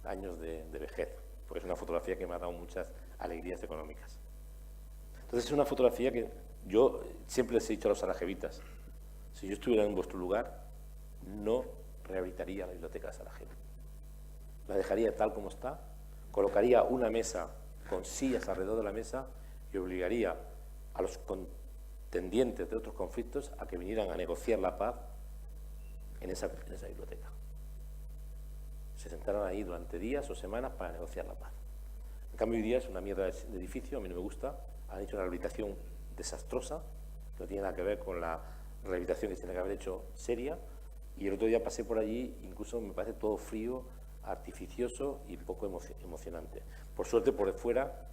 años de vejez. Porque es una fotografía que me ha dado muchas alegrías económicas. Entonces es una fotografía que yo siempre les he dicho a los sarajevitas, si yo estuviera en vuestro lugar, no rehabilitaría la biblioteca de Sarajevo. La dejaría tal como está, colocaría una mesa con sillas alrededor de la mesa y obligaría a los tendientes de otros conflictos a que vinieran a negociar la paz en esa biblioteca. Se sentaron ahí durante días o semanas para negociar la paz. En cambio, hoy día es una mierda de edificio, a mí no me gusta. Han hecho una rehabilitación desastrosa, que no tiene nada que ver con la rehabilitación que se tiene que haber hecho seria. Y el otro día pasé por allí, incluso me parece todo frío, artificioso y poco emocionante. Por suerte, por fuera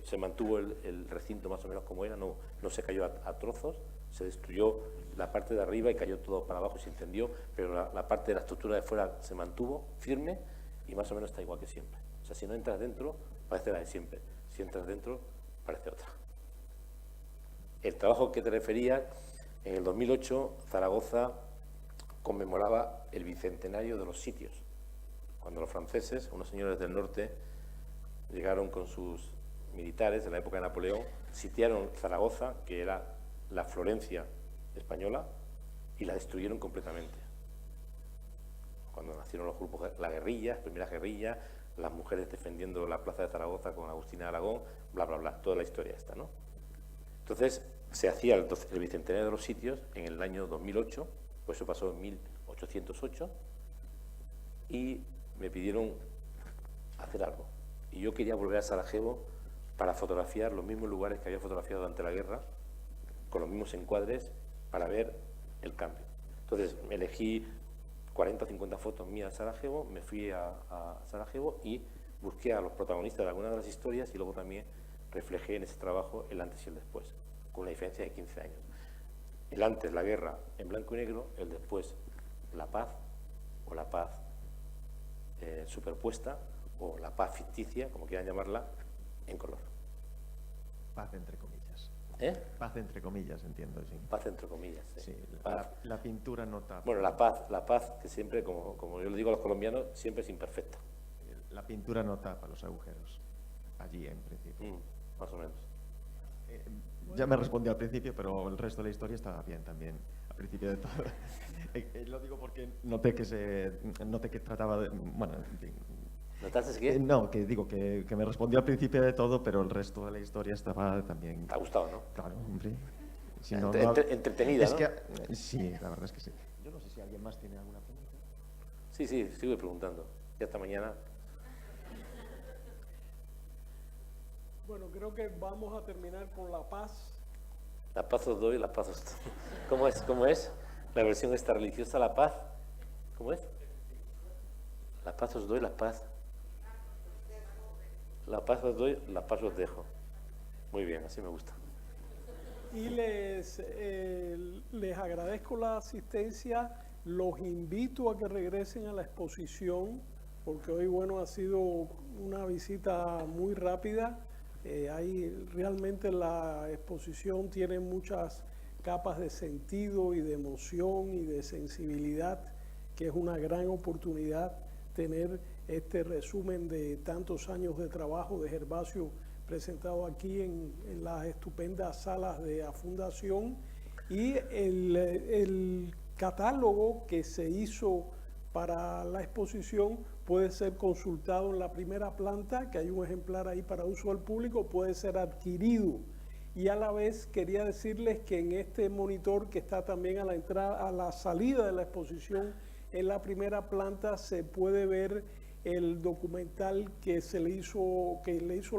se mantuvo el recinto más o menos como era, no se cayó a trozos, se destruyó la parte de arriba y cayó todo para abajo y se incendió, pero la parte de la estructura de fuera se mantuvo firme y más o menos está igual que siempre. O sea, si no entras dentro, parece la de siempre. Si entras dentro, parece otra. El trabajo que te refería, en el 2008, Zaragoza conmemoraba el bicentenario de los sitios, cuando los franceses, unos señores del norte, llegaron con sus militares de la época de Napoleón, sitiaron Zaragoza, que era la Florencia española, y la destruyeron completamente. Cuando nacieron los grupos, la guerrilla, primera guerrilla, las mujeres defendiendo la plaza de Zaragoza con Agustina de Aragón, bla, bla, bla, toda la historia esta, ¿no? Entonces, se hacía el bicentenario de los sitios en el año 2008, pues eso pasó en 1808, y me pidieron hacer algo. Y yo quería volver a Sarajevo para fotografiar los mismos lugares que había fotografiado durante la guerra, con los mismos encuadres, para ver el cambio. Entonces, me elegí 40 o 50 fotos mías de Sarajevo, me fui a Sarajevo y busqué a los protagonistas de algunas de las historias y luego también reflejé en ese trabajo el antes y el después, con una diferencia de 15 años. El antes, la guerra en blanco y negro, el después, la paz, o la paz superpuesta, o la paz ficticia, como quieran llamarla, en color. Paz entre comillas. ¿Eh? Paz entre comillas, entiendo, sí. Paz entre comillas. Sí, Paz. la pintura no tapa. Bueno, la paz que siempre, como yo le digo a los colombianos, siempre es imperfecta. La pintura no tapa los agujeros, allí en principio. Más o menos. Ya me respondió al principio, pero el resto de la historia estaba bien también, al principio de todo. Lo digo porque noté que trataba de... Bueno, en fin. ¿Notaste qué? No, que digo que me respondió al principio de todo, pero el resto de la historia estaba también... ¿Te ha gustado, no? Claro, hombre. Si Entretenida, es ¿no? que, sí, la verdad es que sí. Yo no sé si alguien más tiene alguna pregunta. Sí, sigo preguntando. Ya hasta mañana. Bueno, creo que vamos a terminar con la paz. La paz os doy, la paz os doy. ¿Cómo es? La versión esta religiosa, la paz. ¿Cómo es? La paz os doy, la paz. La paz os doy, la paz os dejo. Muy bien, así me gusta. Y les agradezco la asistencia, los invito a que regresen a la exposición, porque hoy, bueno, ha sido una visita muy rápida. Realmente la exposición tiene muchas capas de sentido y de emoción y de sensibilidad, que es una gran oportunidad tener este resumen de tantos años de trabajo de Gervasio presentado aquí en las estupendas salas de la Fundación, y el catálogo que se hizo para la exposición puede ser consultado en la primera planta, que hay un ejemplar ahí para uso del público, puede ser adquirido. Y a la vez quería decirles que en este monitor que está también a la entrada, a la salida de la exposición, en la primera planta se puede ver el documental que le hizo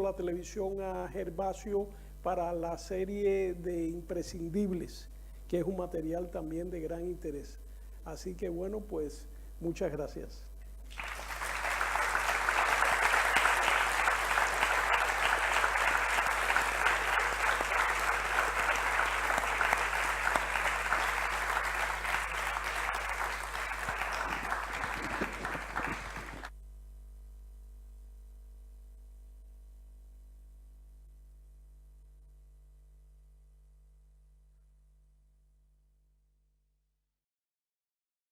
la televisión a Gervasio para la serie de Imprescindibles, que es un material también de gran interés. Así que bueno, pues muchas gracias.